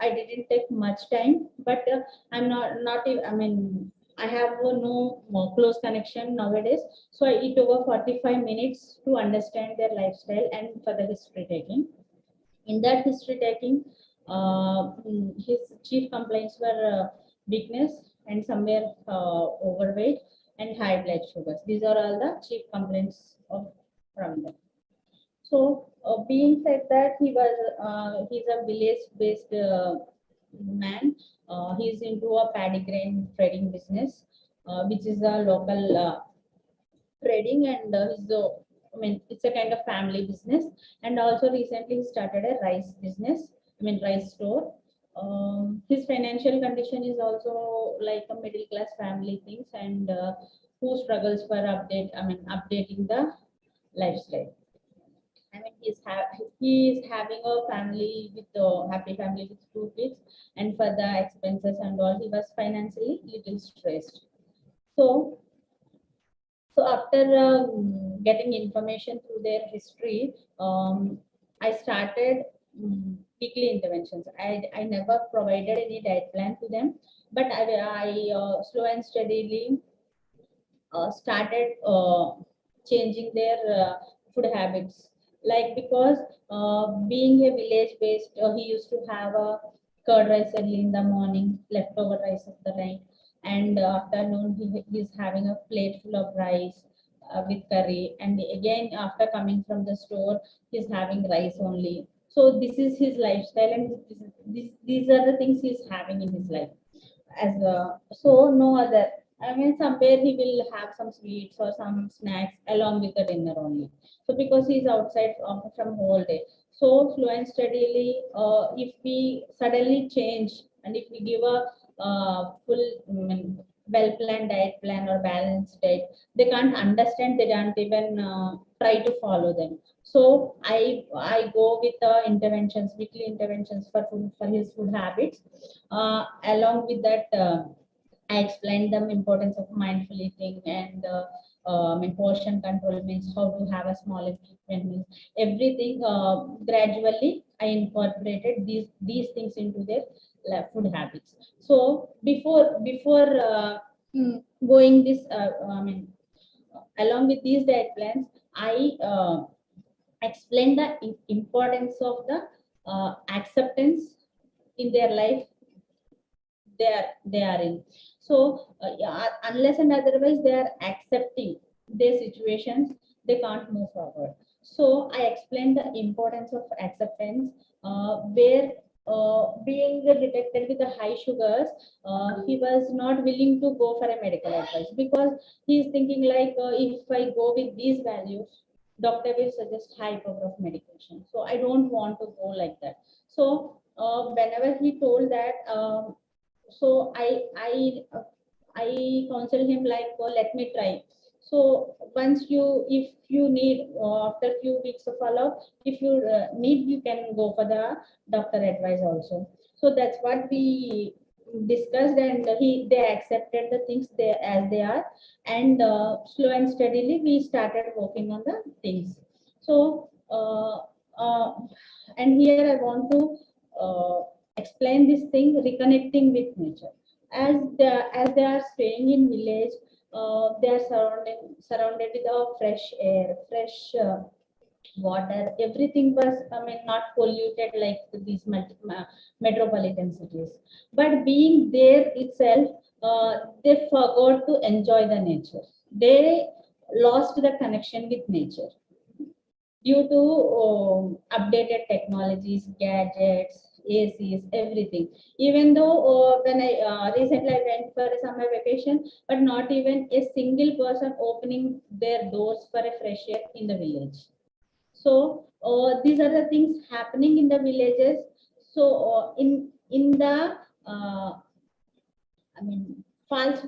I didn't take much time, but I'm not even, I have no more close connection nowadays. So it took 45 minutes to understand their lifestyle and for the history taking. In that history taking, his chief complaints were weakness and somewhere overweight and high blood sugars. These are all the chief complaints from them. So, being said that he's a village-based man. He's into a paddy grain trading business, which is a local trading, and it's a kind of family business. And also recently he started a rice business, rice store. His financial condition is also like a middle class family things, and who struggles for updating the lifestyle. He is having a family with a happy family with 2 kids, and for the expenses and all, he was financially little stressed. So after getting information through their history, I started weekly interventions. I never provided any diet plan to them, but I slow and steadily started changing their food habits. Like, because being a village based, he used to have a curd rice early in the morning, leftover rice of the night, and afternoon he's having a plate full of rice with curry, and again after coming from the store he's having rice only. So this is his lifestyle, and these are the things he's having in his life. As so no other, somewhere he will have some sweets or some snacks along with the dinner only. So because he's outside from whole day, so slow and steadily, if we suddenly change, and if we give a full well planned diet plan or balanced diet, they can't understand, they can't even try to follow them. So I go with the interventions, weekly interventions for his food habits. Along with that, I explained them importance of mindful eating, and portion control, means how to have a small and frequent meals. Everything gradually I incorporated these things into their food habits. So before going this, along with these diet plans, I explain the importance of the acceptance in their life they are in. So yeah, unless and otherwise they are accepting their situations, they can't move forward. So I explained the importance of acceptance, where being detected with the high sugars, he was not willing to go for a medical advice, because he is thinking like, if I go with these values, doctor will suggest high power of medication, so I don't want to go like that. So whenever he told that, so I counsel him like, oh, let me try. So once if you need, after few weeks of follow, if you need, you can go for the doctor advice also. So that's what we discussed, and they accepted the things as they are, and slow and steadily we started working on the things. So and here I want to explain this thing, reconnecting with nature. As they are staying in village, they are surrounded with fresh air, fresh water. Everything was, I mean, not polluted like these metropolitan cities. But being there itself, they forgot to enjoy the nature. They lost the connection with nature due to updated technologies, gadgets, ACs, everything. Even though when I recently I went for a summer vacation, but not even a single person opening their doors for a fresh air in the village. So these are the things happening in the villages. So in the I mean, false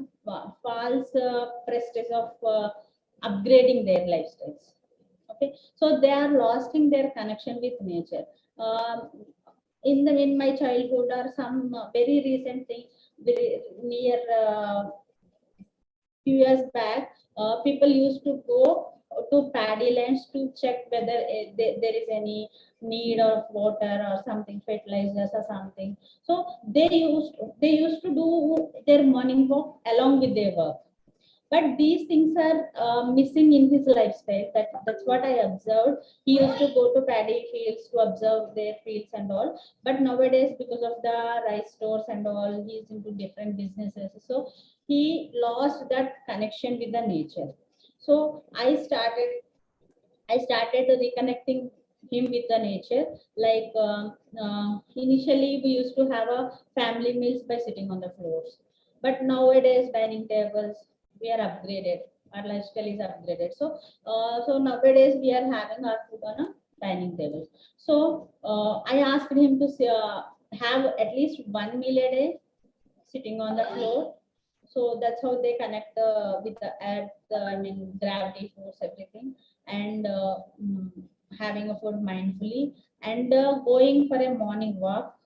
prestige of upgrading their lifestyles. Okay, so they are losing their connection with nature. In my childhood or some very recent thing, very near few years back, people used to go to paddy lands to check whether there is any need of water or something, fertilizers or something. So they used to do their morning walk along with their work. But these things are missing in his lifestyle. That's what I observed. He used to go to paddy fields to observe their fields and all. But nowadays, because of the rice stores and all, he's into different businesses. So he lost that connection with the nature. So I started reconnecting him with the nature. Like initially, we used to have a family meals by sitting on the floors, but nowadays dining tables, we are upgraded. Our lifestyle is upgraded. So nowadays we are having our food on a dining table. So I asked him to have at least one meal a day sitting on the floor. So that's how they connect with the earth, I mean, gravity force, everything, and having a food mindfully, and going for a morning walk.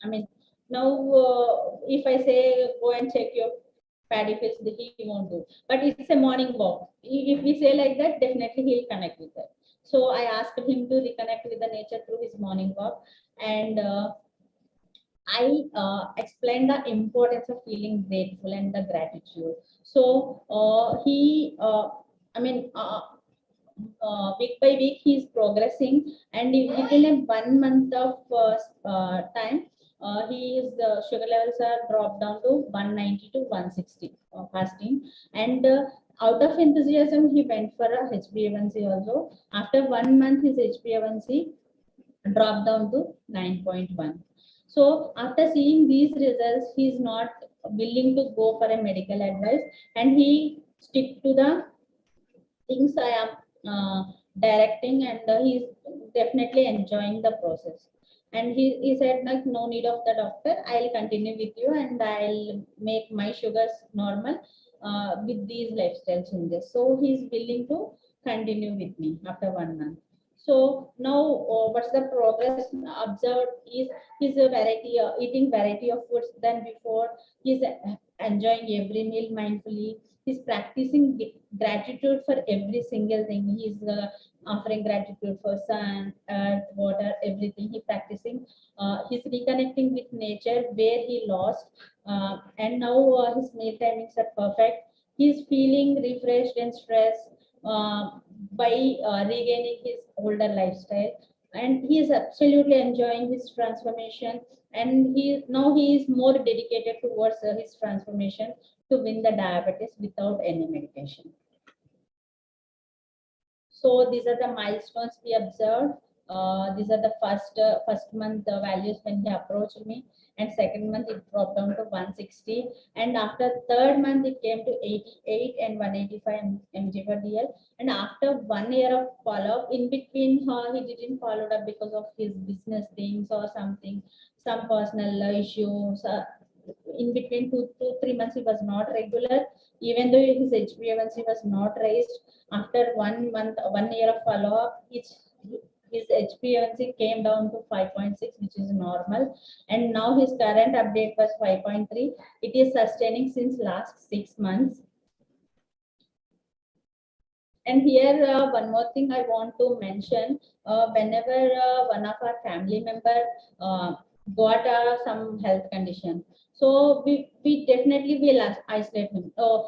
I mean, now if I say go and check your paddy fields, he won't do. But it's a morning walk. If we say like that, definitely he'll connect with it. So I asked him to reconnect with the nature through his morning walk, and I explained the importance of feeling grateful and the gratitude. So I mean, week by week, he's progressing, and within a 1 month of time, his sugar levels are dropped down to 190 to 160 fasting. And out of enthusiasm, he went for a HbA1c also. After 1 month, his HbA1c dropped down to 9.1. So after seeing these results, he is not willing to go for a medical advice, and he stick to the things I am directing, and he's definitely enjoying the process. And he said, like, no need of the doctor. I'll continue with you, and I'll make my sugars normal with these lifestyle changes. So he's willing to continue with me after 1 month. So now, what's the progress observed is he's a variety eating variety of foods than before. He's enjoying every meal mindfully. He's practicing gratitude for every single thing. He's offering gratitude for sun, earth, water, everything. He's practicing. He's reconnecting with nature where he lost, and now his meal timings are perfect. He's feeling refreshed and stressed by regaining his older lifestyle, and he is absolutely enjoying his transformation. And he is more dedicated towards his transformation to win the diabetes without any medication. So these are the milestones we observed. These are the first month values when he approached me, and second month it dropped down to 160, and after third month it came to 88 and 185 mg per dl. And after 1 year of follow-up, in between he didn't follow up because of his business things or something, some personal issues. In between 2 to 3 months he was not regular, even though his HbA1c was not raised. After 1 month, 1 year of follow-up, his HbA1c came down to 5.6, which is normal, and now his current update was 5.3. It is sustaining since last 6 months. And here, one more thing I want to mention, whenever one of our family member got some health condition, so we definitely will isolate him. So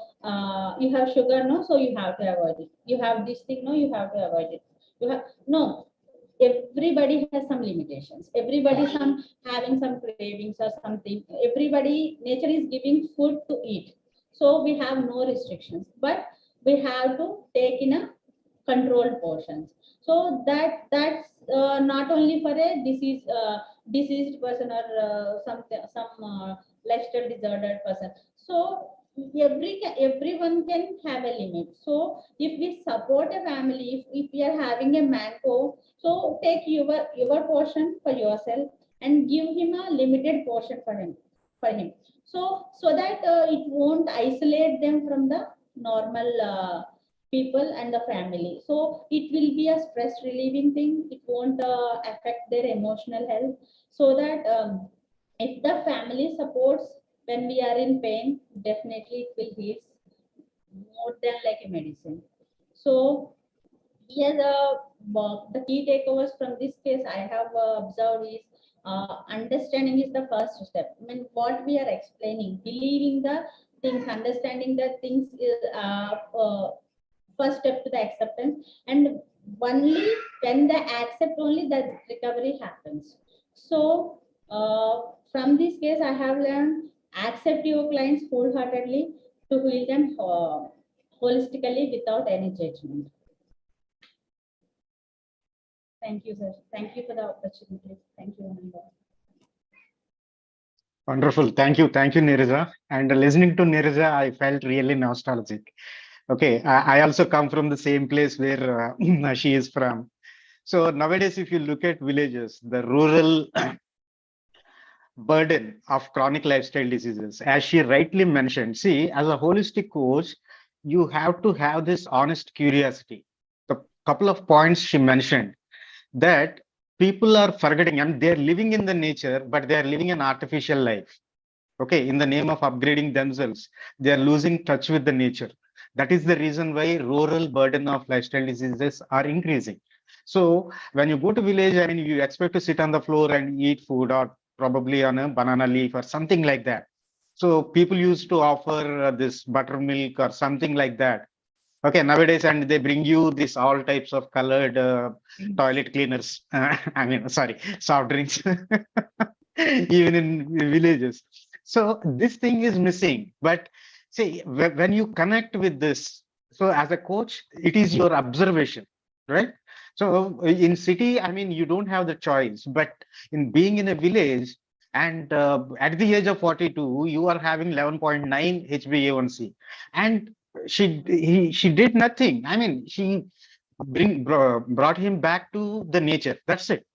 you have sugar, no, so you have to avoid it. You have this thing, no, you have to avoid it. You have, no, everybody has some limitations. Everybody having some cravings or something. Everybody, nature is giving food to eat. So we have no restrictions, but we have to take in a controlled portions. So that's not only for a diseased person or some lifestyle disordered person. So everyone can have a limit. So if we support a family, if we are having a mango, so take your portion for yourself and give him a limited portion for him. So that it won't isolate them from the normal people and the family. So it will be a stress relieving thing. It won't affect their emotional health. So that if the family supports when we are in pain, definitely it will heal more than like a medicine. So here the key takeaways from this case I have observed is understanding is the first step. I mean, what we are explaining, believing the things, understanding the things is first step to the acceptance, and only when they accept, only that recovery happens. So from this case I have learned, accept your clients wholeheartedly to heal them holistically without any judgment. Thank you, sir. Thank you for the opportunity. Thank you, Ananda. Wonderful. Thank you, Neeraja. And listening to Neeraja, I felt really nostalgic. Okay, I also come from the same place where she is from. So nowadays, if you look at villages, the rural burden of chronic lifestyle diseases, as she rightly mentioned, see, as a holistic coach, you have to have this honest curiosity. The couple of points she mentioned, that people are forgetting, and they're living in the nature, but they're living an artificial life. Okay, in the name of upgrading themselves, they are losing touch with the nature. That is the reason why rural burden of lifestyle diseases are increasing. So when you go to village, I mean, you expect to sit on the floor and eat food, or probably on a banana leaf or something like that. So people used to offer this buttermilk or something like that. Okay, nowadays, and they bring you this all types of colored toilet cleaners. I mean, sorry, soft drinks, even in villages. So this thing is missing. But see, when you connect with this, so as a coach, it is your observation, right? So in city, I mean, you don't have the choice. But in being in a village, and at the age of 42, you are having 11.9 HbA1c, and she did nothing. I mean, she brought him back to the nature. That's it.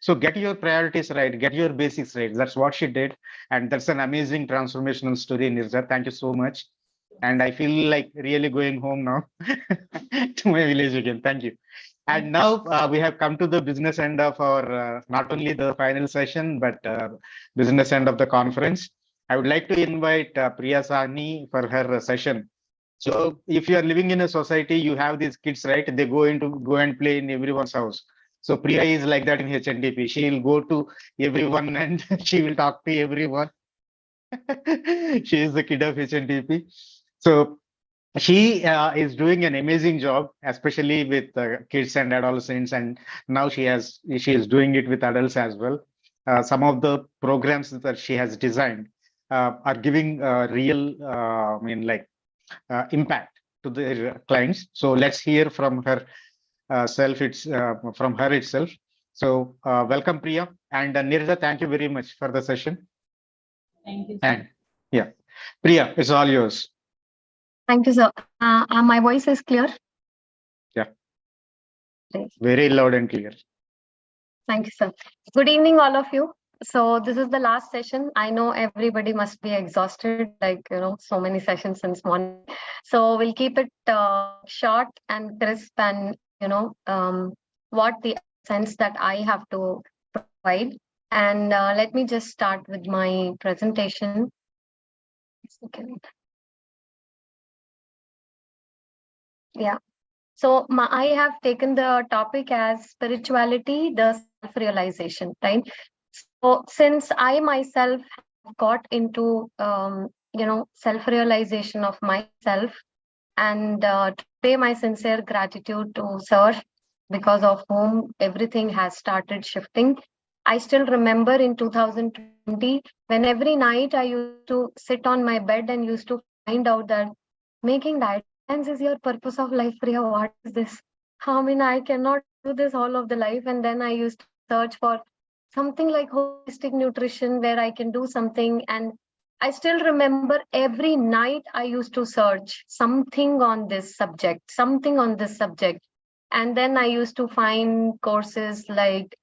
So get your priorities right, get your basics right. That's what she did, and that's an amazing transformational story, Neeraja. Thank you so much. And I feel like really going home now to my village again. Thank you. And now we have come to the business end of our not only the final session, but business end of the conference. I would like to invite Priya Sahni for her session. So if you are living in a society, you have these kids, right? They go and play in everyone's house. So Priya is like that in HNDP. She will go to everyone and she will talk to everyone. She is the kid of HNDP. So she is doing an amazing job, especially with kids and adolescents, and now she is doing it with adults as well. Some of the programs that she has designed are giving real, I mean, like impact to their clients. So let's hear from her from her itself. So welcome, Priya, and Neeraja. Thank you very much for the session. Thank you, sir. And yeah, Priya, it's all yours. Thank you, sir. My voice is clear? Yeah. Great. Very loud and clear. Thank you, sir. Good evening, all of you. So this is the last session. I know everybody must be exhausted, like, so many sessions since morning. So we'll keep it short and crisp, and, what the sense that I have to provide. And let me just start with my presentation. Yeah. So I have taken the topic as spirituality, the self-realization, right? So since I myself have got into, self-realization of myself, and to pay my sincere gratitude to Sir, because of whom everything has started shifting. I still remember in 2020, when every night I used to sit on my bed and used to find out that making diet plans is your purpose of life, Priya. What is this? I mean, I cannot do this all of the life. And then I used to search for something like holistic nutrition where I can do something. And I still remember every night I used to search something on this subject, something on this subject. And then I used to find courses like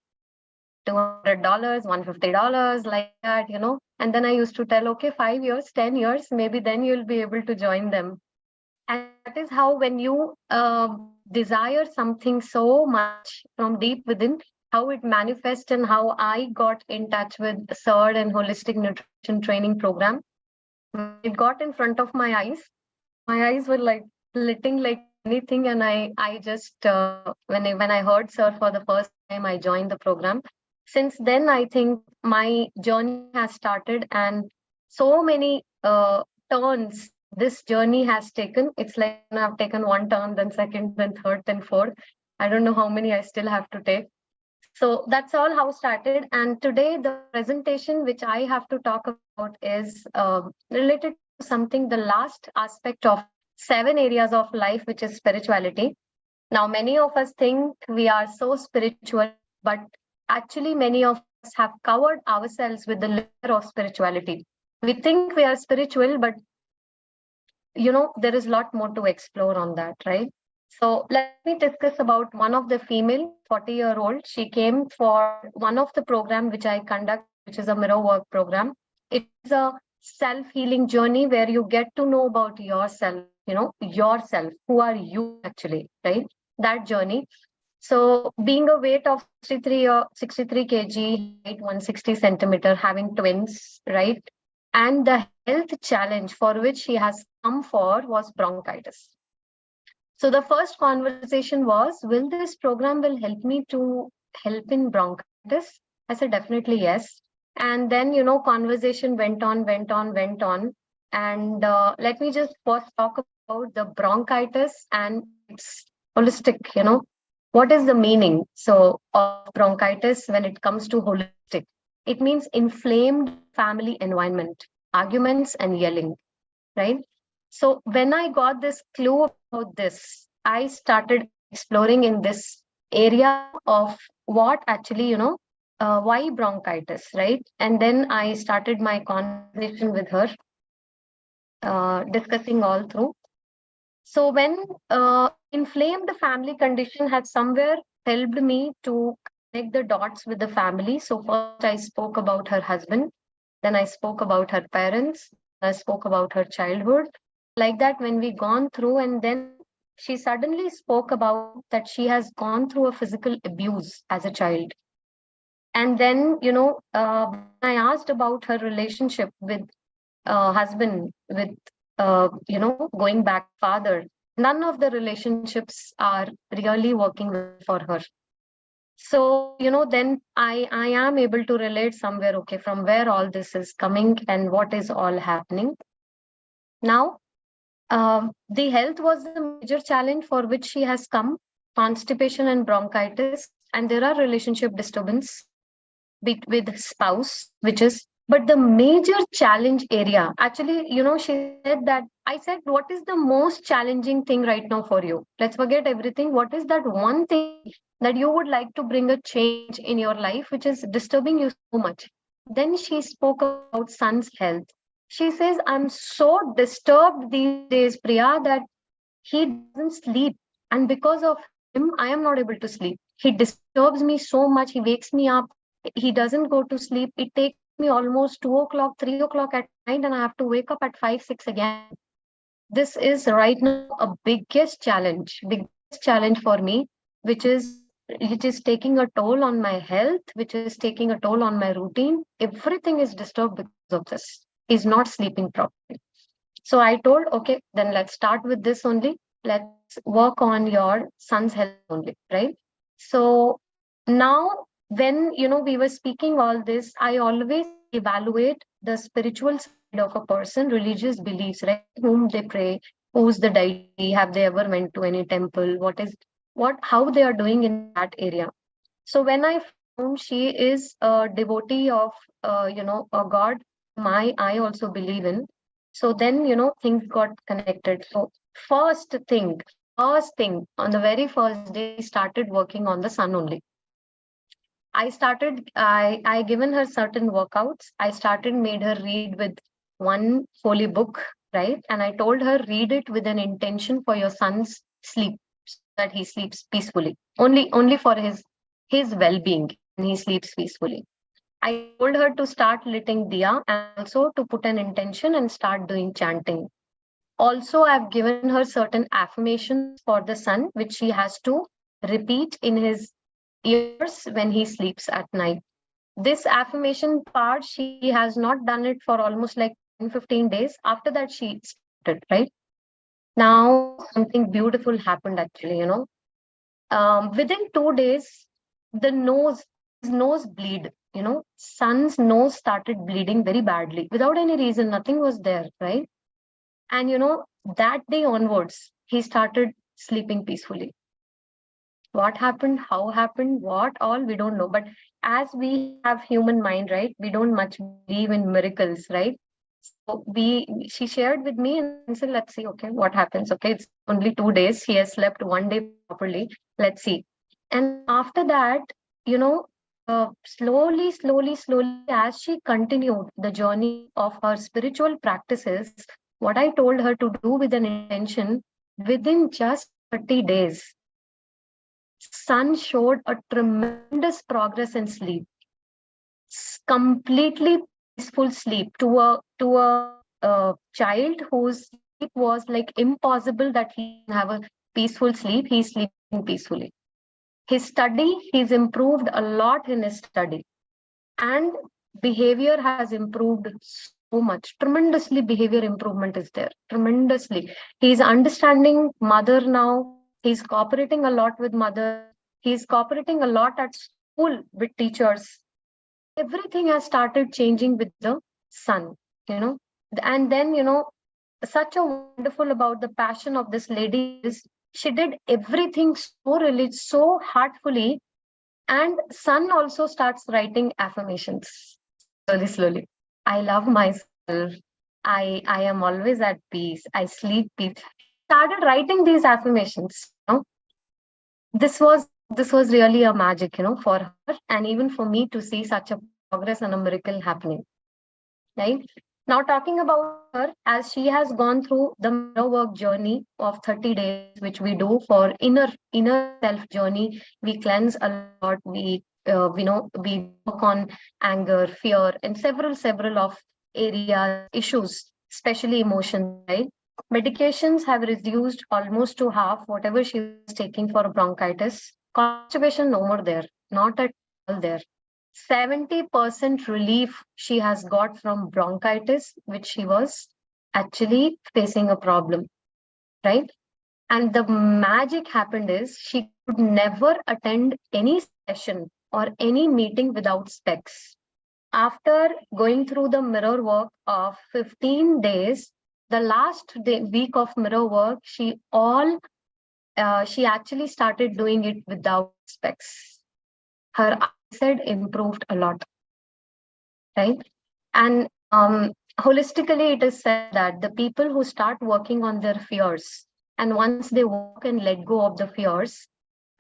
$200, $150, like that, And then I used to tell, okay, 5 years, 10 years, maybe then you'll be able to join them. And that is how, when you desire something so much from deep within, how it manifests, and how I got in touch with SIRD and Holistic Nutrition Training Program. It got in front of my eyes were like flitting like anything. And I just, when I heard Sir for the first time, I joined the program. Since then, I think my journey has started, and so many turns this journey has taken. It's like I've taken one turn, then second, then third, then fourth. I don't know how many I still have to take. So that's all how started. And today the presentation which I have to talk about is related to something, the last aspect of 7 areas of life, which is spirituality. Now, many of us think we are so spiritual, but actually many of us have covered ourselves with the layer of spirituality. We think we are spiritual, but there is a lot more to explore on that, right? So let me discuss about one of the female 40-year-old. She came for one of the program which I conduct, which is a mirror work program. It is a self-healing journey where you get to know about yourself, yourself. Who are you actually, right? That journey. So being a weight of 63 kg, height 160 centimeter, having twins, right? And the health challenge for which she has come for was bronchitis. So the first conversation was, will this program will help me to help in bronchitis? I said, definitely yes. And then, conversation went on. And let me just first talk about the bronchitis and its holistic, what is the meaning? So of bronchitis when it comes to holistic, it means inflamed family environment, arguments and yelling, right? So when I got this clue about this, I started exploring in this area of what actually, why bronchitis, right? And then I started my conversation with her, discussing all through. So when inflamed family condition had somewhere helped me to connect the dots with the family. So first I spoke about her husband, then I spoke about her parents, I spoke about her childhood. Like that, when we gone through, and then she suddenly spoke about that she has gone through a physical abuse as a child. And then, I asked about her relationship with husband, with, going back father. None of the relationships are really working well for her. So, then I am able to relate somewhere, okay, from where all this is coming and what is all happening. Now, the health was the major challenge for which she has come, constipation and bronchitis, and there are relationship disturbance with spouse, but the major challenge area, actually, she said that, I said, what is the most challenging thing right now for you? Let's forget everything. What is that one thing that you would like to bring a change in your life, which is disturbing you so much? Then she spoke about son's health. She says, I'm so disturbed these days, Priya, that he doesn't sleep. And because of him, I am not able to sleep. He disturbs me so much. He wakes me up. He doesn't go to sleep. It takes me almost 2 o'clock, 3 o'clock at night, and I have to wake up at 5, 6 again. This is right now a biggest challenge for me, which is which is taking a toll on my health, which is taking a toll on my routine. Everything is disturbed because of this. He's not sleeping properly. So I told, okay, then let's start with this only. Let's work on your son's health only, right? So now, when we were speaking all this, I always evaluate the spiritual side of a person, religious beliefs, right? Whom they pray, who's the deity, have they ever went to any temple, how they are doing in that area. So when I found she is a devotee of a god, I also believe in. So then things got connected. So first thing on the very first day, we started working on the sun only. I given her certain workouts. I started made her read with one holy book, right? And I told her, read it with an intention for your son's sleep, so that he sleeps peacefully. Only for his well-being, and he sleeps peacefully. I told her to start lighting diya and also to put an intention and start doing chanting. Also, I've given her certain affirmations for the sun, which she has to repeat in his ears when he sleeps at night. This affirmation part, she has not done it for almost like 10-15 days. After that, she started, right? Now, something beautiful happened actually, within 2 days, his nose bleed, son's nose started bleeding very badly without any reason. Nothing was there, right? And that day onwards, he started sleeping peacefully. What happened, how happened, what all, we don't know. But as we have human mind, right, we don't much believe in miracles, right? So she shared with me and said, let's see, okay, what happens. Okay, it's only 2 days. He has slept one day properly. Let's see. And after that, slowly, as she continued the journey of her spiritual practices, what I told her to do with an intention, within just 30 days, son showed a tremendous progress in sleep. Completely peaceful sleep to a child whose sleep was like impossible that he can have a peaceful sleep. He's sleeping peacefully. He's improved a lot in his study, and behavior has improved so much. Tremendously, behavior improvement is there. Tremendously. He's understanding mother now. He's cooperating a lot with mother. He's cooperating a lot at school with teachers. Everything has started changing with the son, and then, such a wonderful about the passion of this lady is she did everything so religious, so heartfully, and son also starts writing affirmations slowly. I love myself. I am always at peace. I sleep peace. Started writing these affirmations. This was really a magic, for her, and even for me to see such a progress and a miracle happening. Right now, talking about her, as she has gone through the mirror work journey of 30 days, which we do for inner self journey. We cleanse a lot. We work on anger, fear, and several of areas, issues, especially emotions, right? Medications have reduced almost to half whatever she was taking for bronchitis. Constipation, no more there, not at all there. 70% relief she has got from bronchitis, which she was actually facing a problem, right? And the magic happened is she could never attend any session or any meeting without specs. After going through the mirror work of 15 days, the last week of mirror work, she actually started doing it without specs. Her eyesight improved a lot, right? And holistically, it is said that the people who start working on their fears, and once they walk and let go of the fears,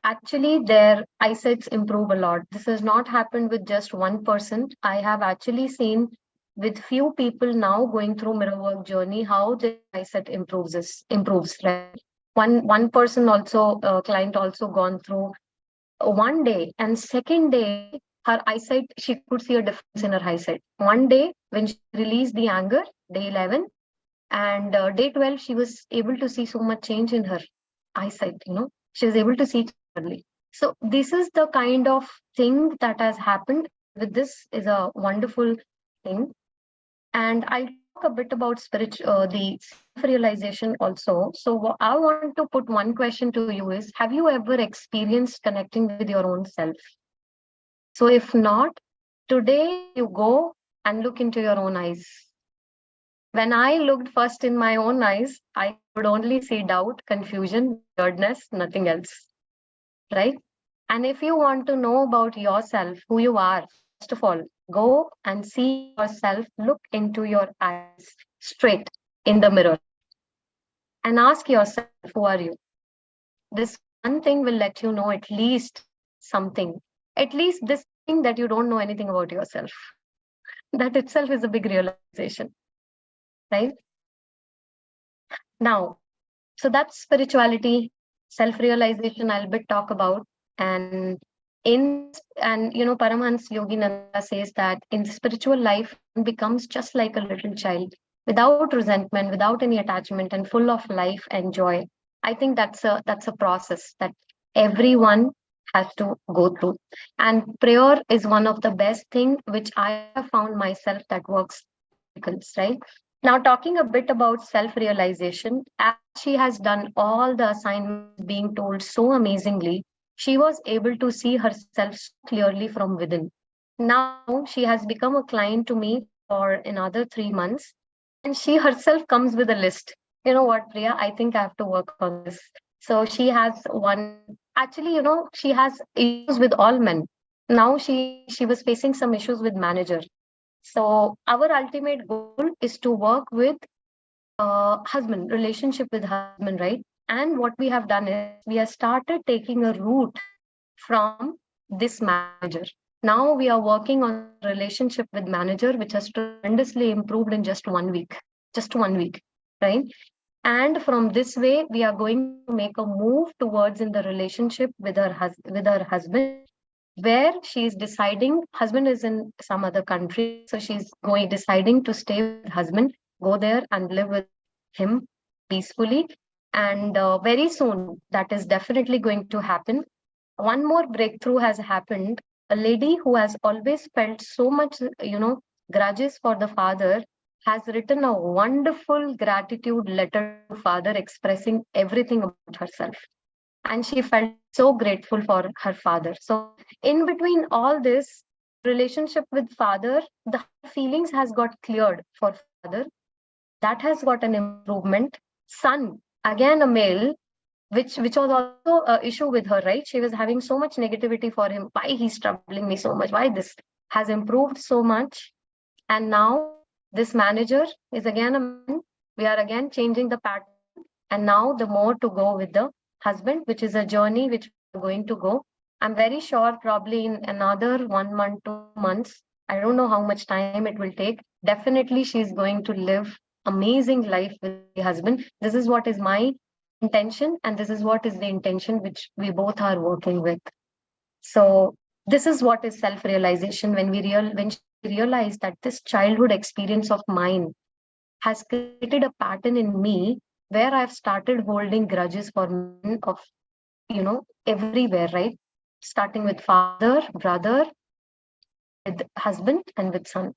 actually their eyesights improve a lot. This has not happened with just one person. I have actually seen with few people now going through mirror work journey how their eyesight improves, right? One person also, client also gone through one day, and second day her eyesight, she could see a difference in her eyesight. One day when she released the anger, day 11, and day 12, she was able to see so much change in her eyesight. She was able to see clearly. So this is the kind of thing that has happened. With this is a wonderful thing. And I talk a bit about the self-realization also. So I want to put one question to you is, have you ever experienced connecting with your own self? So if not, today you go and look into your own eyes. When I looked first in my own eyes, I could only see doubt, confusion, weirdness, nothing else. Right? And if you want to know about yourself, who you are, first of all, go and see yourself, look into your eyes straight in the mirror and ask yourself, who are you? This one thing will let you know at least something, at least this thing that you don't know anything about yourself. That itself is a big realization, right? Now, so that's spirituality, self-realization I'll bit talk about. And Paramahans Yoginanda says that in spiritual life, one becomes just like a little child, without resentment, without any attachment, and full of life and joy. I think that's a process that everyone has to go through. And prayer is one of the best thing which I have found myself that works, right? Now, talking a bit about self-realization, as she has done all the assignments being told so amazingly, she was able to see herself clearly from within. Now she has become a client to me for another 3 months, and she herself comes with a list. You know what, Priya? I think I have to work on this. So she has one. Actually, she has issues with all men. Now she was facing some issues with manager. So our ultimate goal is to work with husband, relationship with husband, right? And what we have done is we have started taking a route from this manager. Now we are working on relationship with manager, which has tremendously improved in just 1 week, right? And from this way, we are going to make a move towards in the relationship with her husband, where she is deciding, husband is in some other country, so she's deciding to stay with husband, go there and live with him peacefully. And very soon that is definitely going to happen. One more breakthrough has happened. A lady who has always felt so much grudges for the father has written a wonderful gratitude letter to father, expressing everything about herself, and she felt so grateful for her father. So in between all this relationship with father, the feelings has got cleared for father. That has got an improvement. Son, again a male, which was also an issue with her, right? She was having so much negativity for him. Why he's troubling me so much? Why this? Has improved so much. And now this manager is again a man. We are again changing the pattern. And now the more to go with the husband, which is a journey which we're going to go. I'm very sure probably in another 1 month, 2 months, I don't know how much time it will take. Definitely she's going to live amazing life with the husband. This is what is my intention, and this is what is the intention which we both are working with. So this is what is self-realization, when she realize that this childhood experience of mine has created a pattern in me where I've started holding grudges for men of, everywhere, right? Starting with father, brother, with husband, and with son,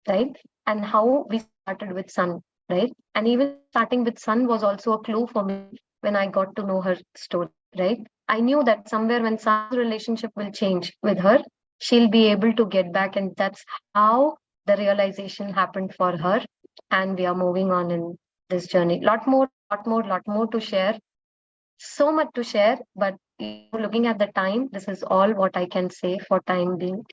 right? And how we started with son, right? And even starting with son was also a clue for me when I got to know her story, right? I knew that somewhere when son's relationship will change with her, she'll be able to get back. And that's how the realization happened for her. And we are moving on in this journey. Lot more to share. So much to share, but looking at the time, this is all what I can say for time being.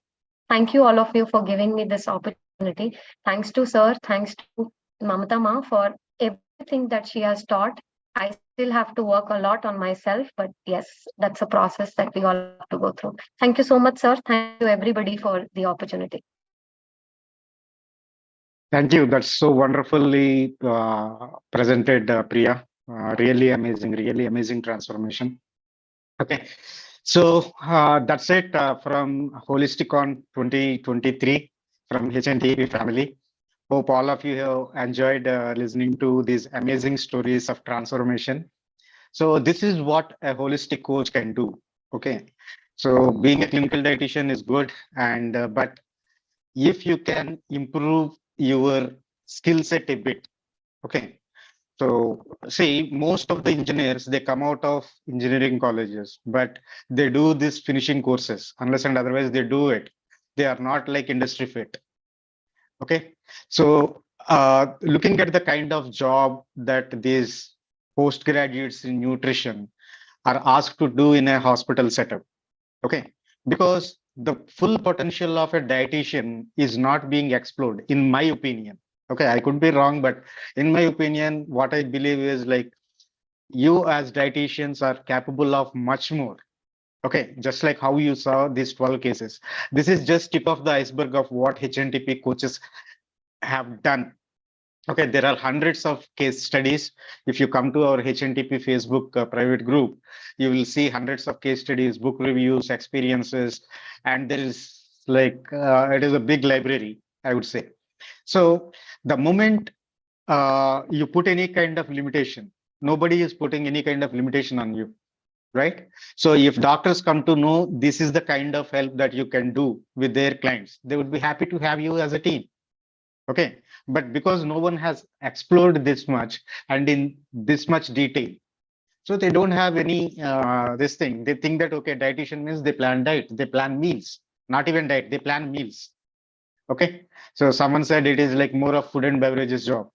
Thank you all of you for giving me this opportunity. Thanks to sir, thanks to Mamata Ma for everything that she has taught. I still have to work a lot on myself, but yes, that's a process that we all have to go through. Thank you so much, sir. Thank you everybody for the opportunity. Thank you. That's so wonderfully presented, Priya. Really amazing transformation. Okay, so that's it from HolistiCon 2023 from HNTP family. Hope all of you have enjoyed listening to these amazing stories of transformation. So this is what a holistic coach can do. Okay. So being a clinical dietitian is good, and but if you can improve your skill set a bit, okay. So see, most of the engineers, they come out of engineering colleges, but they do this finishing courses, unless and otherwise they do it. They are not like industry fit. Okay. So looking at the kind of job that these postgraduates in nutrition are asked to do in a hospital setup. Okay. Because the full potential of a dietitian is not being explored, in my opinion. Okay, I could be wrong, but in my opinion, what I believe is like you as dietitians are capable of much more. Okay, just like how you saw these 12 cases. This is just tip of the iceberg of what HNTP coaches have done. Okay, there are hundreds of case studies. If you come to our HNTP Facebook private group, you will see hundreds of case studies, book reviews, experiences, and there is like it is a big library, I would say. So the moment you put any kind of limitation, nobody is putting any kind of limitation on you, right? So if doctors come to know this is the kind of help that you can do with their clients, they would be happy to have you as a team. Okay, but because no one has explored this much and in this much detail, so they don't have any this thing. They think that okay, dietitian means they plan diet, they plan meals, not even diet, they plan meals. Okay, so someone said it is like more of food and beverages job,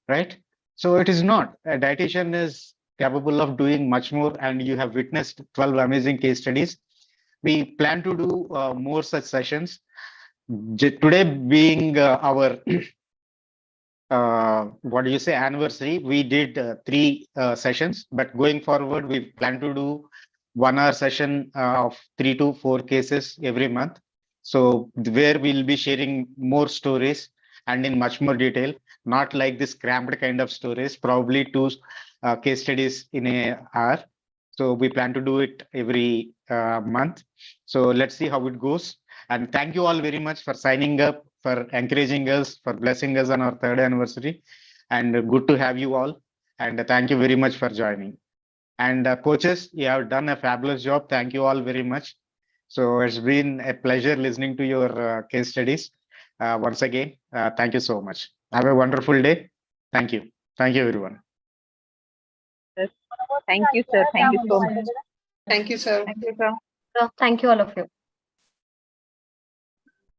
right? So it is not. A dietitian is capable of doing much more, and you have witnessed 12 amazing case studies. We plan to do more such sessions. Today being our what do you say, anniversary, we did 3 sessions, but going forward we plan to do 1 hour session of 3 to 4 cases every month, so where we'll be sharing more stories and in much more detail, not like this cramped kind of stories, probably 2 case studies in a hour. So we plan to do it every month. So let's see how it goes. And thank you all very much for signing up, for encouraging us, for blessing us on our 3rd anniversary. And good to have you all. And thank you very much for joining. And coaches, you have done a fabulous job. Thank you all very much. So it's been a pleasure listening to your case studies. Once again, thank you so much. Have a wonderful day. Thank you. Thank you, everyone. Thank you, sir. Thank you so much. Thank you, sir. Thank you, sir. So thank you, all of you.